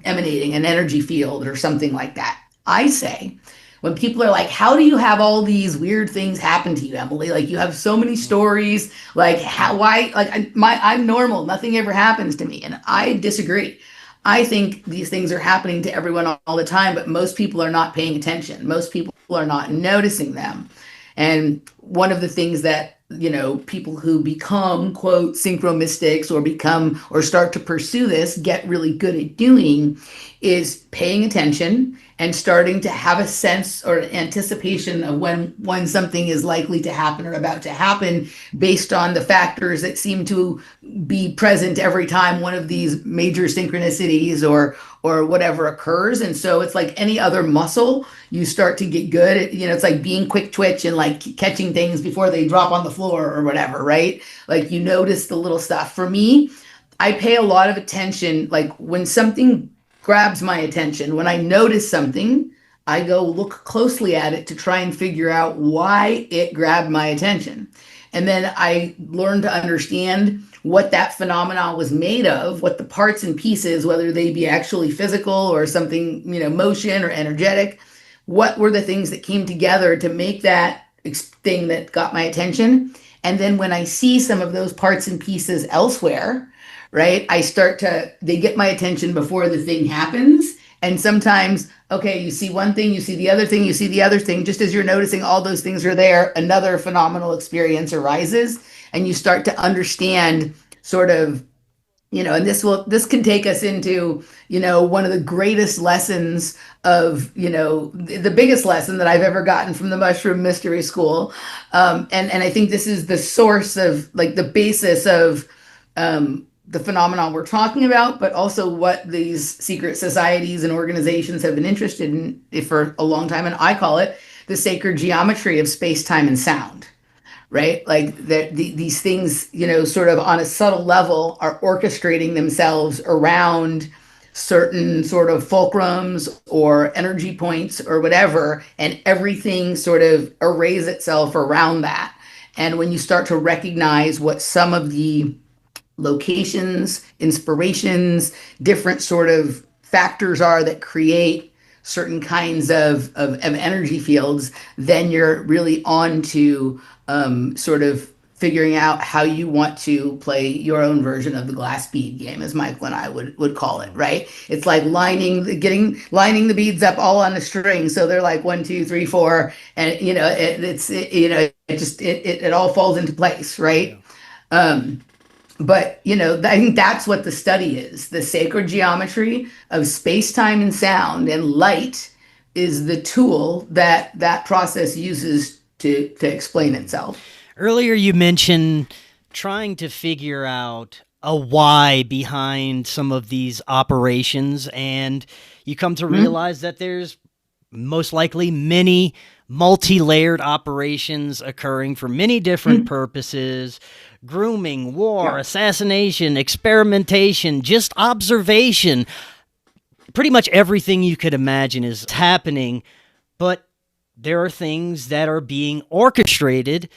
emanating an energy field or something like that. I say, when people are like, how do you have all these weird things happen to you, Emily? Like you have so many stories, like why, like I'm normal, nothing ever happens to me. And I disagree. I think these things are happening to everyone all the time, but most people are not paying attention. Most people are not noticing them. And one of the things that, people who become, quote, synchromystics or become or start to pursue this get really good at doing is paying attention and starting to have a sense or anticipation of when something is likely to happen or about to happen based on the factors that seem to be present every time one of these major synchronicities or whatever occurs. And so it's like any other muscle, you start to get good at, it's like being quick twitch and like catching things before they drop on the floor or whatever, right? Like you notice the little stuff. For me, I pay a lot of attention, like when something grabs my attention, when I notice something, I go look closely at it to try and figure out why it grabbed my attention. And then I learn to understand what that phenomenon was made of, what the parts and pieces, whether they be actually physical or something, motion or energetic, what were the things that came together to make that thing that got my attention. And then when I see some of those parts and pieces elsewhere, right, they get my attention before the thing happens. And sometimes, okay, you see one thing, you see the other thing, you see the other thing, just as you're noticing all those things are there, another phenomenal experience arises, and you start to understand sort of, and this can take us into, one of the greatest lessons of, the biggest lesson that I've ever gotten from the Mushroom Mystery School. And I think this is the source of, like, the basis of, the phenomenon we're talking about, but also what these secret societies and organizations have been interested in for a long time. And I call it the sacred geometry of space, time, and sound, right? Like these things, sort of on a subtle level are orchestrating themselves around certain sort of fulcrums or energy points or whatever, and everything sort of arrays itself around that. And when you start to recognize what some of the locations, inspirations, different sort of factors are that create certain kinds of energy fields, then you're really on to sort of figuring out how you want to play your own version of the glass bead game, as Michael and I would call it, right? It's like lining the beads up all on a string, so they're like 1, 2, 3, 4, and it all falls into place, right? Yeah. But, I think that's what the study is. The sacred geometry of space, time, and sound, and light is the tool that process uses to explain itself. Earlier you mentioned trying to figure out a why behind some of these operations, and you come to realize that there's most likely many multi-layered operations occurring for many different purposes: grooming, war, assassination, experimentation, just observation. Pretty much everything you could imagine is happening, but there are things that are being orchestrated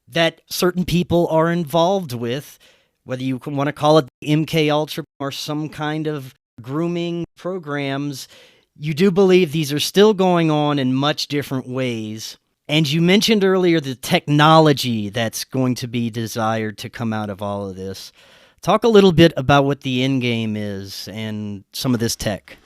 that certain people are involved with, whether you want to call it MK Ultra or some kind of grooming programs. You do believe these are still going on in much different ways. And you mentioned earlier the technology that's going to be desired to come out of all of this. Talk a little bit about what the end game is and some of this tech.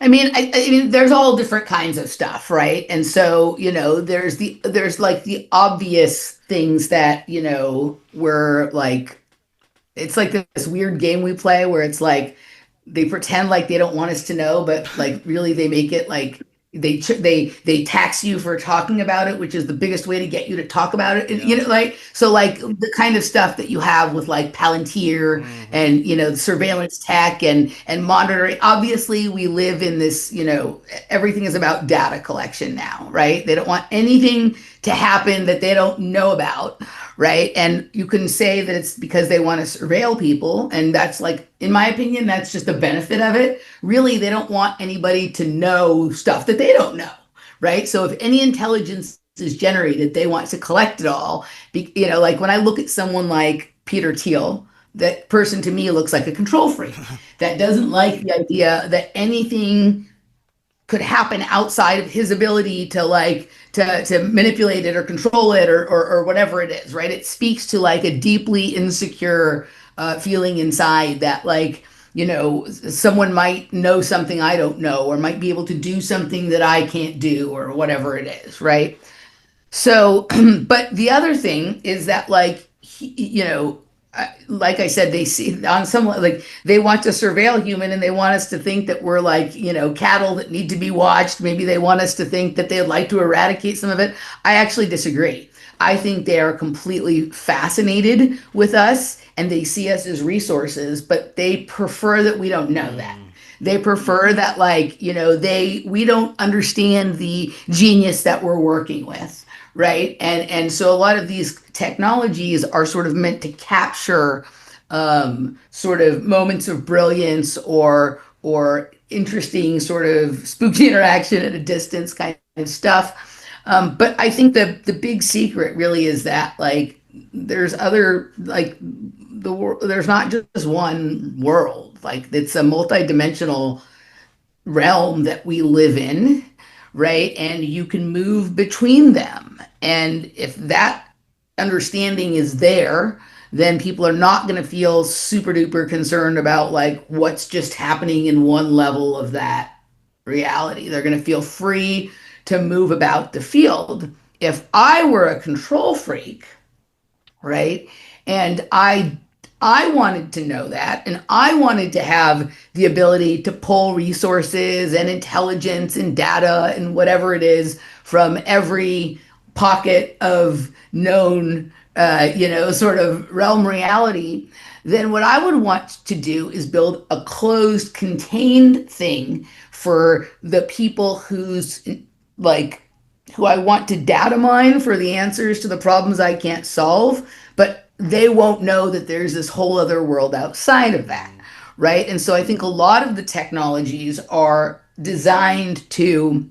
I mean, there's all different kinds of stuff, right? And so, there's like the obvious things that, we're like, it's like this weird game we play where it's like they pretend like they don't want us to know, but like really they make it like they tax you for talking about it, which is the biggest way to get you to talk about it. And, like, so like the kind of stuff that you have with like Palantir and, surveillance tech and monitoring. Obviously we live in this, everything is about data collection now, right? They don't want anything to happen that they don't know about, right? And you can say that it's because they want to surveil people, and that's like, in my opinion, that's just the benefit of it. Really, they don't want anybody to know stuff that they don't know, right? So if any intelligence is generated, they want to collect it all. Like when I look at someone like Peter Thiel, that person to me looks like a control freak that doesn't like the idea that anything could happen outside of his ability to like to manipulate it or control it or whatever it is, right? It speaks to like a deeply insecure feeling inside that like, you know, someone might know something I don't know or might be able to do something that I can't do or whatever it is, right? So, but the other thing is that, like, you know, like I said, they see on some like they want to surveil human and they want us to think that we're like, you know, cattle that need to be watched. Maybe they want us to think that they'd like to eradicate some of it. I actually disagree. I think they are completely fascinated with us and they see us as resources, but they prefer that we don't know that. They prefer that, like, you know, we don't understand the genius that we're working with, right? And so a lot of these technologies are sort of meant to capture sort of moments of brilliance or interesting sort of spooky interaction at a distance kind of stuff. But I think the big secret really is that like there's other like there's not just one world. Like it's a multidimensional realm that we live in, right? And you can move between them. And if that understanding is there, then people are not going to feel super duper concerned about like what's just happening in one level of that reality. They're going to feel free to move about the field. If I were a control freak, right? And I wanted to know that, and I wanted to have the ability to pull resources and intelligence and data and whatever it is from every pocket of known, you know, sort of realm reality. Then what I would want to do is build a closed, contained thing for the people like who I want to data mine for the answers to the problems I can't solve, but they won't know that there's this whole other world outside of that, right? And so I think a lot of the technologies are designed to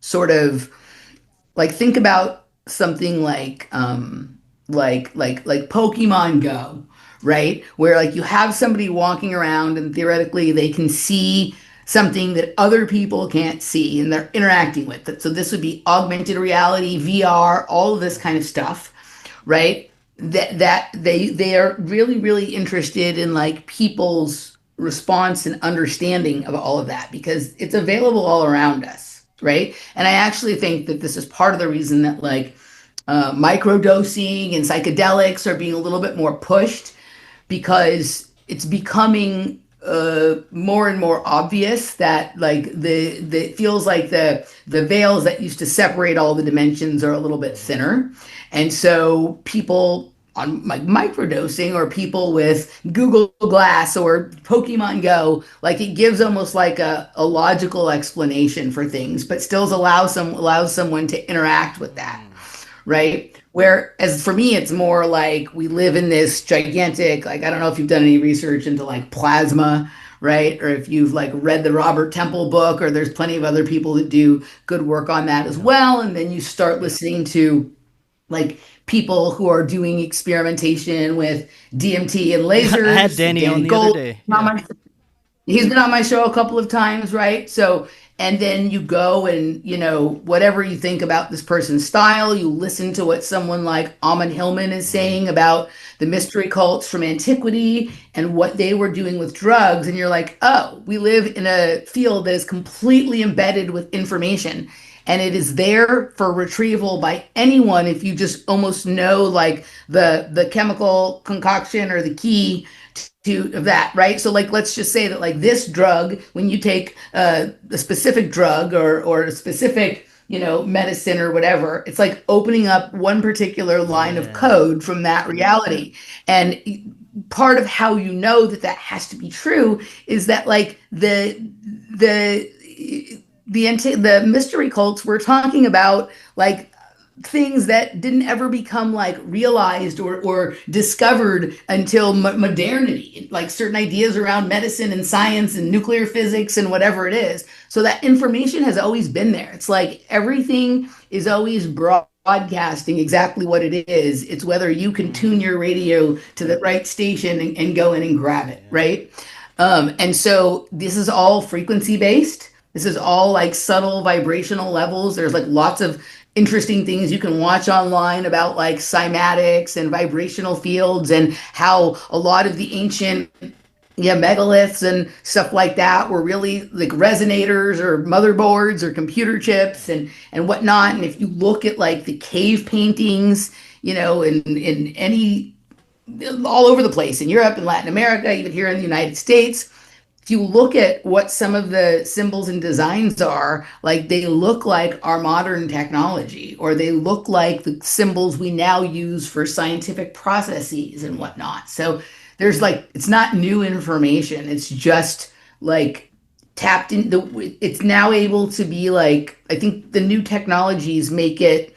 sort of like think about something like Pokemon Go, right? Where like you have somebody walking around and theoretically they can see something that other people can't see and they're interacting with it. So this would be augmented reality, VR, all of this kind of stuff, right? That they are really interested in like people's response and understanding of all of that because it's available all around us, right? And I actually think that this is part of the reason that like microdosing and psychedelics are being a little bit more pushed because it's becoming more and more obvious that like the it feels like the veils that used to separate all the dimensions are a little bit thinner, and so people on like microdosing or people with Google Glass or Pokemon Go, like it gives almost like a logical explanation for things, but still allows someone to interact with that, right? Whereas for me, it's more like we live in this gigantic, like, I don't know if you've done any research into like plasma, right? Or if you've like read the Robert Temple book, or there's plenty of other people that do good work on that as well. And then you start listening to like people who are doing experimentation with DMT and lasers. I had Danny on the other day. Yeah. He's been on my show a couple of times, right? So, and then you go and, you know, whatever you think about this person's style, you listen to what someone like Amon Hillman is saying about the mystery cults from antiquity and what they were doing with drugs. And you're like, oh, we live in a field that is completely embedded with information. And it is there for retrieval by anyone if you just almost know like the chemical concoction or the key of that, right? So like let's just say that like this drug, when you take a specific drug or a specific, you know, medicine or whatever, it's like opening up one particular line of code from that reality. And part of how you know that that has to be true is that like the mystery cults were talking about like things that didn't ever become like realized or discovered until modernity, like certain ideas around medicine and science and nuclear physics and whatever it is. So that information has always been there. It's like everything is always brought broadcasting exactly what it is. It's whether you can tune your radio to the right station and go in and grab it, right? And so this is all frequency based. This is all like subtle vibrational levels. There's like lots of interesting things you can watch online about like cymatics and vibrational fields and how a lot of the ancient megaliths and stuff like that were really like resonators or motherboards or computer chips and whatnot. And if you look at like the cave paintings, in any all over the place in Europe and Latin America, even here in the United States, if you look at what some of the symbols and designs are, like they look like our modern technology, or they look like the symbols we now use for scientific processes and whatnot. So there's like, it's not new information. It's just like tapped in it's now able to be like, I think the new technologies make it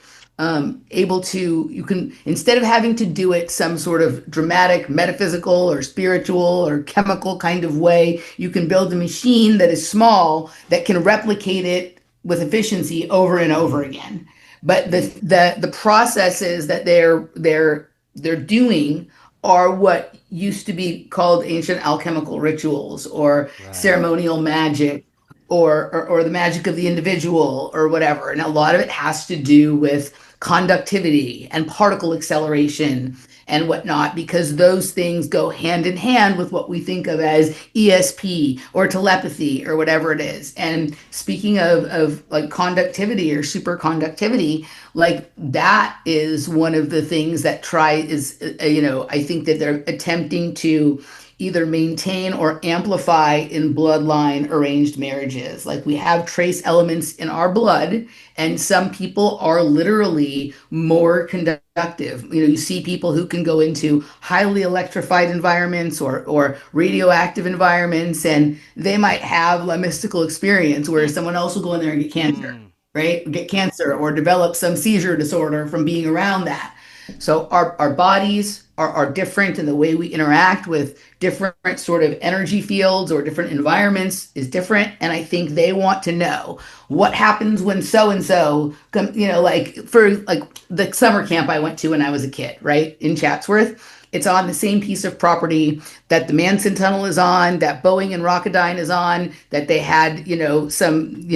able to, you can, instead of having to do it some sort of dramatic metaphysical or spiritual or chemical kind of way, you can build a machine that is small that can replicate it with efficiency over and over again. But the processes that they're doing are what used to be called ancient alchemical rituals or ceremonial magic or the magic of the individual or whatever. And a lot of it has to do with conductivity and particle acceleration and whatnot, because those things go hand in hand with what we think of as ESP or telepathy or whatever it is. And speaking of like conductivity or superconductivity, like that is one of the things that I think that they're attempting to either maintain or amplify in bloodline arranged marriages. Like we have trace elements in our blood, and some people are literally more conductive. You see people who can go into highly electrified environments or radioactive environments, and they might have a mystical experience, whereas someone else will go in there and get cancer, right? Get cancer or develop some seizure disorder from being around that. So our bodies are different, and the way we interact with different sort of energy fields or different environments is different. And I think they want to know what happens when so-and-so like for like the summer camp I went to when I was a kid, right? In Chatsworth. It's on the same piece of property that the Manson Tunnel is on, that Boeing and Rocketdyne is on, that they had, some,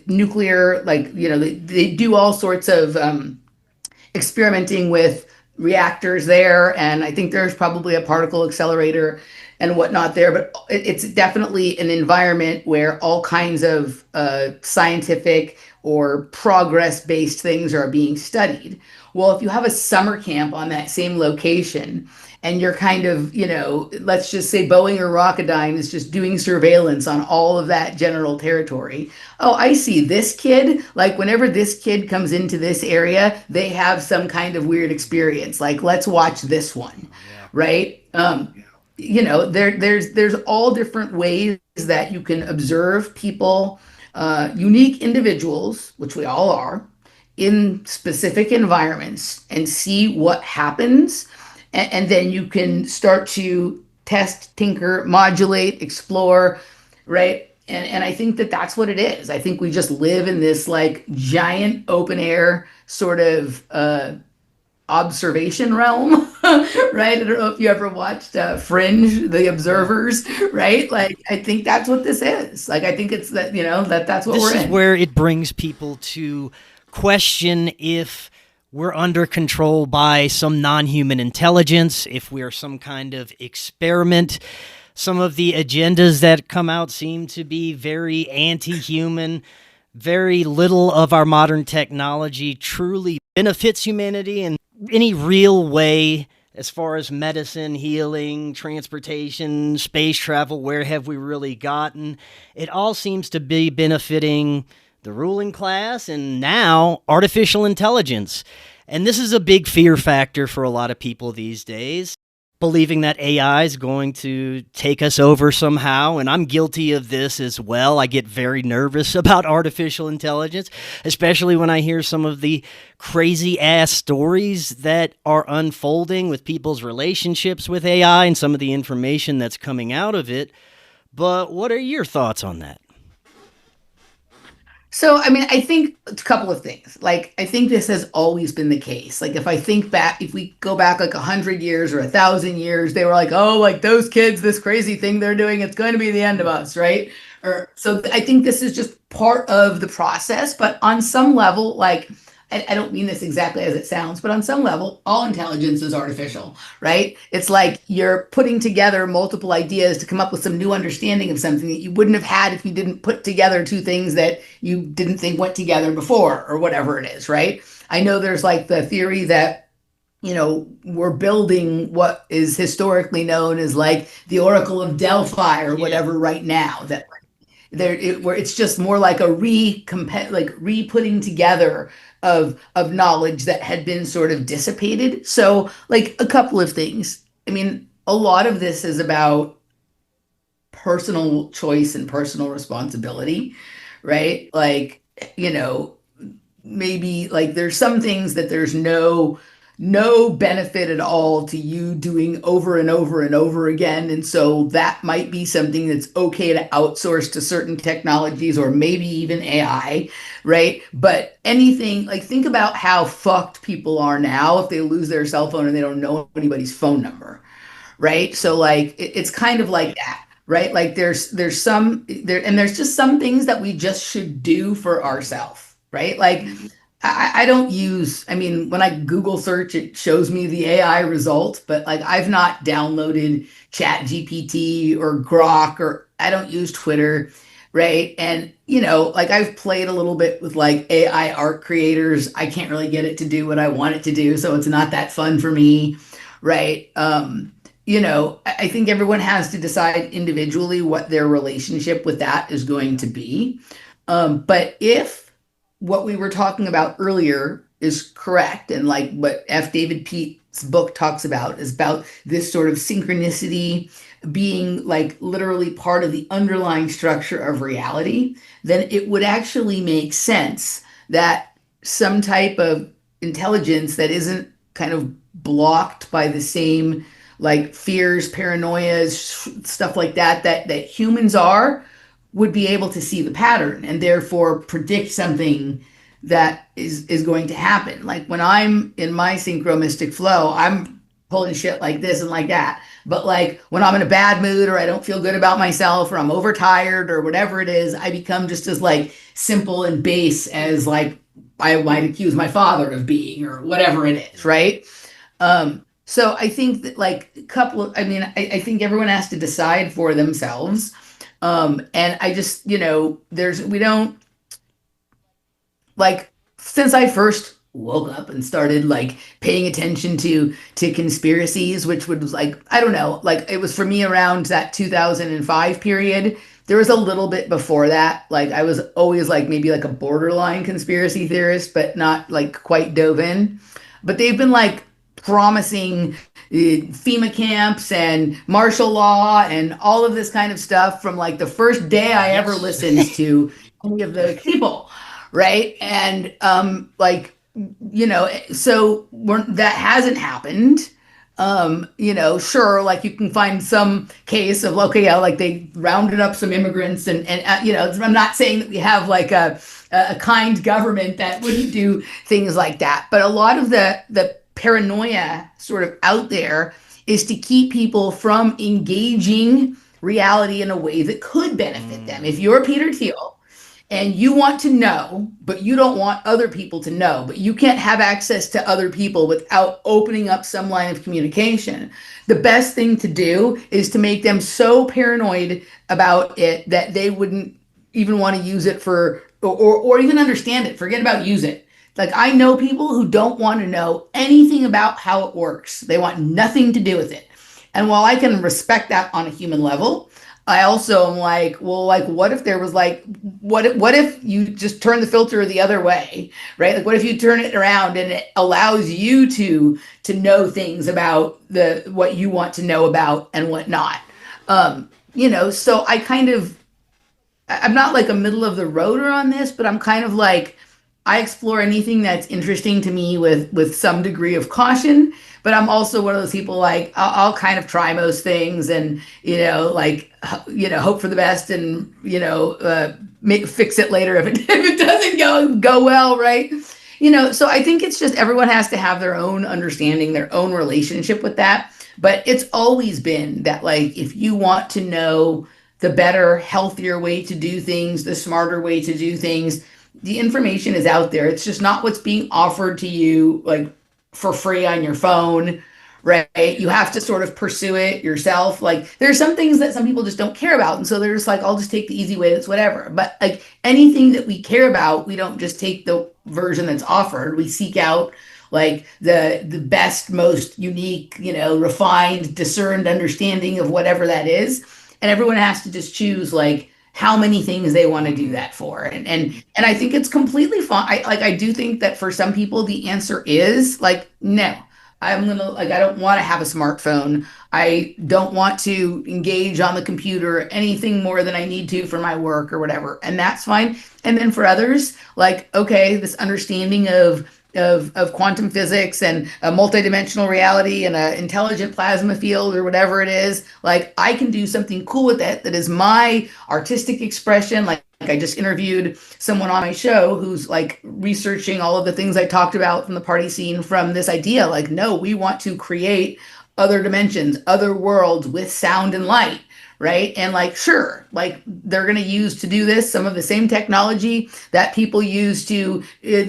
nuclear, like, they do all sorts of experimenting with reactors there, and I think there's probably a particle accelerator and whatnot there, but it's definitely an environment where all kinds of scientific or progress-based things are being studied. Well, if you have a summer camp on that same location, and you're kind of, let's just say Boeing or Rocketdyne is just doing surveillance on all of that general territory. Oh, I see this kid. Like whenever this kid comes into this area, they have some kind of weird experience. Like, let's watch this one, right? There's all different ways that you can observe people, unique individuals, which we all are, in specific environments and see what happens. And then you can start to test, tinker, modulate, explore, right? And I think that that's what it is. I think we just live in this like giant open air sort of observation realm, right? I don't know if you ever watched Fringe, The Observers, right? Like, I think that's what this is. Like, I think it's that, that's what we're in. This is where it brings people to question if we're under control by some non-human intelligence, if we're some kind of experiment. Some of the agendas that come out seem to be very anti-human. Very little of our modern technology truly benefits humanity in any real way as far as medicine, healing, transportation, space travel. Where have we really gotten? It all seems to be benefiting the ruling class, and now artificial intelligence. And this is a big fear factor for a lot of people these days, believing that AI is going to take us over somehow. And I'm guilty of this as well. I get very nervous about artificial intelligence, especially when I hear some of the crazy ass stories that are unfolding with people's relationships with AI and some of the information that's coming out of it. But what are your thoughts on that? So, I mean, I think a couple of things. Like, I think this has always been the case. Like, if I think back, if we go back like 100 years or 1,000 years, they were like, "Oh, like those kids, this crazy thing they're doing, it's going to be the end of us," right? Or so I think this is just part of the process. But on some level, like, I don't mean this exactly as it sounds, but on some level, all intelligence is artificial, right? It's like you're putting together multiple ideas to come up with some new understanding of something that you wouldn't have had if you didn't put together two things that you didn't think went together before, or whatever it is, right? I know there's like the theory that, we're building what is historically known as like the Oracle of Delphi or Yeah. whatever right now, that where it's just more like a re-putting together of knowledge that had been sort of dissipated. So, like, a couple of things. I mean, a lot of this is about personal choice and personal responsibility, right? Like, you know, maybe like there's some things that there's no benefit at all to you doing over and over and over again. And so that might be something that's okay to outsource to certain technologies or maybe even AI, right? But anything like, think about how fucked people are now if they lose their cell phone and they don't know anybody's phone number, right? So like it's kind of like that, right? Like there's some there and there's just some things that we just should do for ourselves, right? Like I don't use, I mean, when I Google search, it shows me the AI result, but like I've not downloaded Chat GPT or Grok, or I don't use Twitter, right? And, like I've played a little bit with like AI art creators. I can't really get it to do what I want it to do, so it's not that fun for me, right? I think everyone has to decide individually what their relationship with that is going to be. But if what we were talking about earlier is correct, and like what F. David Pete's book talks about is about this sort of synchronicity being like literally part of the underlying structure of reality, then it would actually make sense that some type of intelligence that isn't kind of blocked by the same like fears, paranoias, stuff like that humans are, would be able to see the pattern and therefore predict something that is going to happen. Like when I'm in my synchromystic flow, I'm pulling shit like this and like that. But like when I'm in a bad mood or I don't feel good about myself or I'm overtired or whatever it is, I become just as like simple and base as like I might accuse my father of being or whatever it is, right? So I think that like a couple of, I mean, I think everyone has to decide for themselves. And I just, we don't like, since I first woke up and started like paying attention to conspiracies, which was like, I don't know, like it was for me around that 2005 period. There was a little bit before that. Like I was always like maybe like a borderline conspiracy theorist, but not like quite dove in. But they've been like promising FEMA camps and martial law and all of this kind of stuff from like the first day I ever Yes. listened to any of the people, right? And so that hasn't happened. Sure, like you can find some case of okay, yeah, like they rounded up some immigrants, and I'm not saying that we have like a kind government that wouldn't do things like that, but a lot of the paranoia sort of out there is to keep people from engaging reality in a way that could benefit them. If you're Peter Thiel and you want to know, but you don't want other people to know, but you can't have access to other people without opening up some line of communication, the best thing to do is to make them so paranoid about it that they wouldn't even want to use it or even understand it. Forget about use it. Like I know people who don't want to know anything about how it works. They want nothing to do with it. And while I can respect that on a human level, I also am like, well, like, what if there was like, what if you just turn the filter the other way, right? Like, what if you turn it around and it allows you to know things about what you want to know about and whatnot. So I'm not like a middle of the roader on this, but I'm kind of like I explore anything that's interesting to me with some degree of caution. But I'm also one of those people like I'll kind of try most things and hope for the best and fix it later if it, if it doesn't go well, right? So I think it's just everyone has to have their own understanding, their own relationship with that. But it's always been that, like, if you want to know the better, healthier way to do things, the smarter way to do things, the information is out there. It's just not what's being offered to you, like, for free on your phone, right? You have to sort of pursue it yourself. Like, there's some things that some people just don't care about. And so they're just like, I'll just take the easy way, that's whatever. But like anything that we care about, we don't just take the version that's offered. We seek out like the best, most unique, refined, discerned understanding of whatever that is. And everyone has to just choose like how many things they want to do that for. And I think it's completely fine. I do think that for some people the answer is like, no. I don't want to have a smartphone. I don't want to engage on the computer anything more than I need to for my work or whatever. And that's fine. And then for others, like, okay, this understanding of quantum physics and a multidimensional reality and an intelligent plasma field or whatever it is, like I can do something cool with it that is my artistic expression. Like I just interviewed someone on my show who's like researching all of the things I talked about from the party scene, from this idea like, no, we want to create other dimensions, other worlds with sound and light, right? And like, sure, like they're going to use to do this some of the same technology that people use to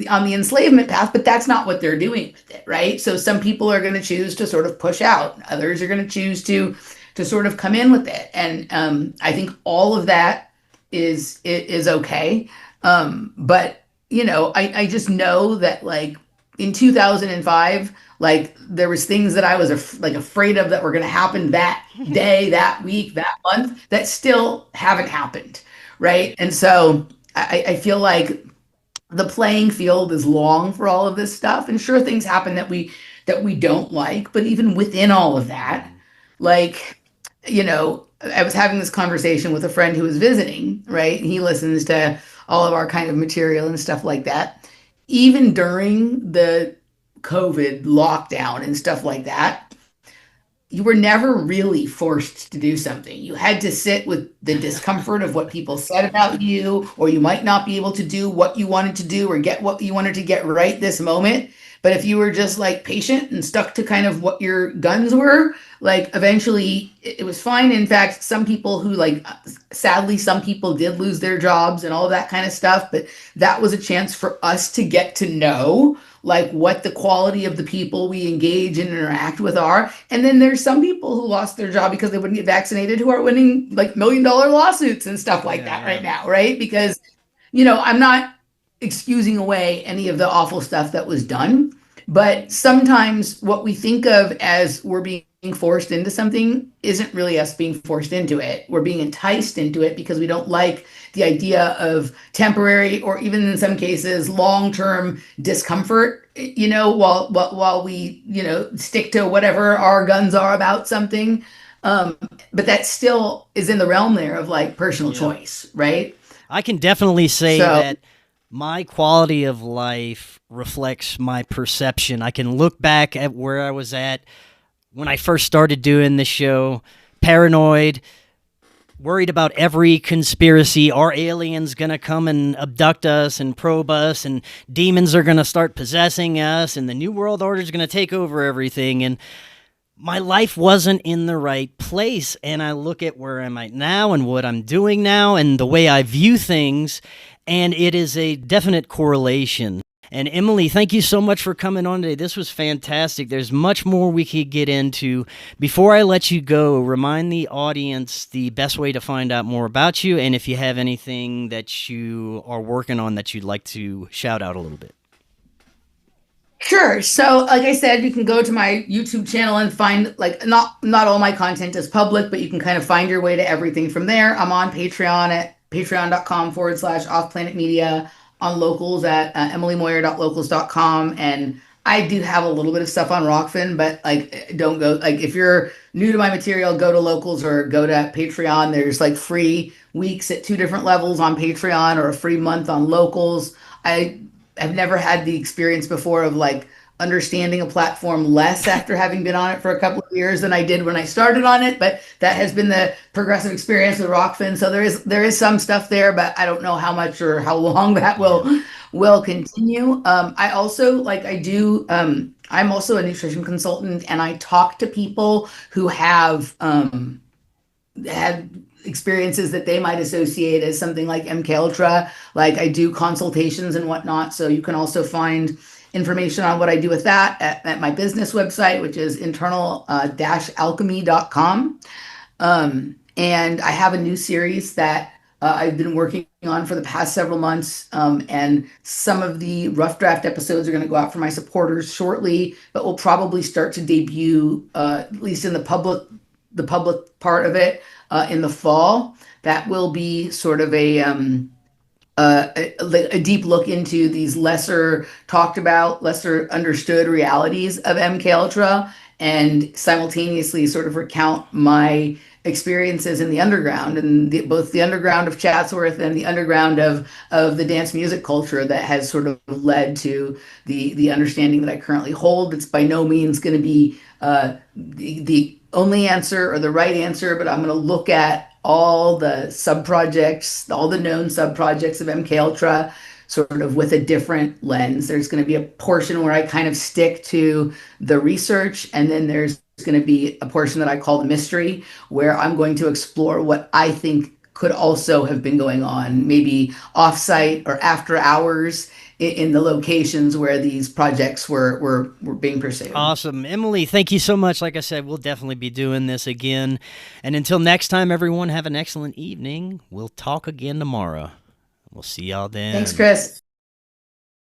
on the enslavement path, but that's not what they're doing with it, right? So some people are going to choose to sort of push out, others are going to choose to sort of come in with it, and I think all of that is okay. But I just know that like in 2005, like there was things that I was afraid of that were going to happen that day, that week, that month, that still haven't happened, right? And so I feel like the playing field is long for all of this stuff. And sure, things happen that we don't like, but even within all of that, like, I was having this conversation with a friend who was visiting, right? He listens to all of our kind of material and stuff like that. Even during the COVID lockdown and stuff like that, you were never really forced to do something. You had to sit with the discomfort of what people said about you, or you might not be able to do what you wanted to do or get what you wanted to get right this moment. But if you were just like patient and stuck to kind of what your guns were, like eventually it was fine. In fact, some people who like, sadly, some people did lose their jobs and all of that kind of stuff. But that was a chance for us to get to know like what the quality of the people we engage and interact with are. And then there's some people who lost their job because they wouldn't get vaccinated who are winning like $1 million lawsuits and stuff like that right now, right? Because, I'm not excusing away any of the awful stuff that was done. But sometimes what we think of as we're being forced into something isn't really us being forced into it. We're being enticed into it because we don't like the idea of temporary or even in some cases long-term discomfort, while we, stick to whatever our guns are about something. But that still is in the realm there of like personal choice, right? I can definitely say So that my quality of life reflects my perception. I can look back at where I was at when I first started doing this show, paranoid, worried about every conspiracy. Are aliens going to come and abduct us and probe us, and demons are going to start possessing us, and the New World Order is going to take over everything? And my life wasn't in the right place. And I look at where I'm at now and what I'm doing now and the way I view things, and it is a definite correlation. And Emily, thank you so much for coming on today. This was fantastic. There's much more we could get into. Before I let you go, remind the audience the best way to find out more about you, and if you have anything that you are working on that you'd like to shout out a little bit. sure. So, like I said, you can go to my YouTube channel and find like not all my content is public, but you can kind of find your way to everything from there. I'm on Patreon at patreon.com/offplanetmedia, on Locals at emilymoyer.locals.com. And I do have a little bit of stuff on Rokfin, but like don't go, like if you're new to my material, go to Locals or go to Patreon. There's like free weeks at 2 different levels on Patreon or a free month on Locals. I have never had the experience before of like understanding a platform less after having been on it for a couple of years than I did when I started on it, but that has been the progressive experience with Rokfin. So there is some stuff there, but I don't know how much or how long that will continue. I also like I do. I'm also a nutrition consultant, and I talk to people who have had experiences that they might associate as something like MK Ultra. Like I do consultations and whatnot, so you can also find information on what I do with that at my business website, which is internal-alchemy.com. And I have a new series that I've been working on for the past several months. And some of the rough draft episodes are going to go out for my supporters shortly, but we'll probably start to debut, at least in the public part of it, in the fall. That will be sort of a deep look into these lesser talked about, lesser understood realities of MK Ultra, and simultaneously sort of recount my experiences in the underground and both the underground of Chatsworth and the underground of the dance music culture that has sort of led to the understanding that I currently hold. It's by no means going to be the only answer or the right answer, but I'm going to look at all the sub-projects, all the known sub-projects of MK Ultra, sort of with a different lens. There's going to be a portion where I kind of stick to the research, and then there's going to be a portion that I call the mystery, where I'm going to explore what I think could also have been going on, maybe offsite or after hours in the locations where these projects were being pursued. Awesome. Emily, thank you so much. Like I said, we'll definitely be doing this again. And until next time, everyone, have an excellent evening. We'll talk again tomorrow. We'll see y'all then. Thanks, Chris.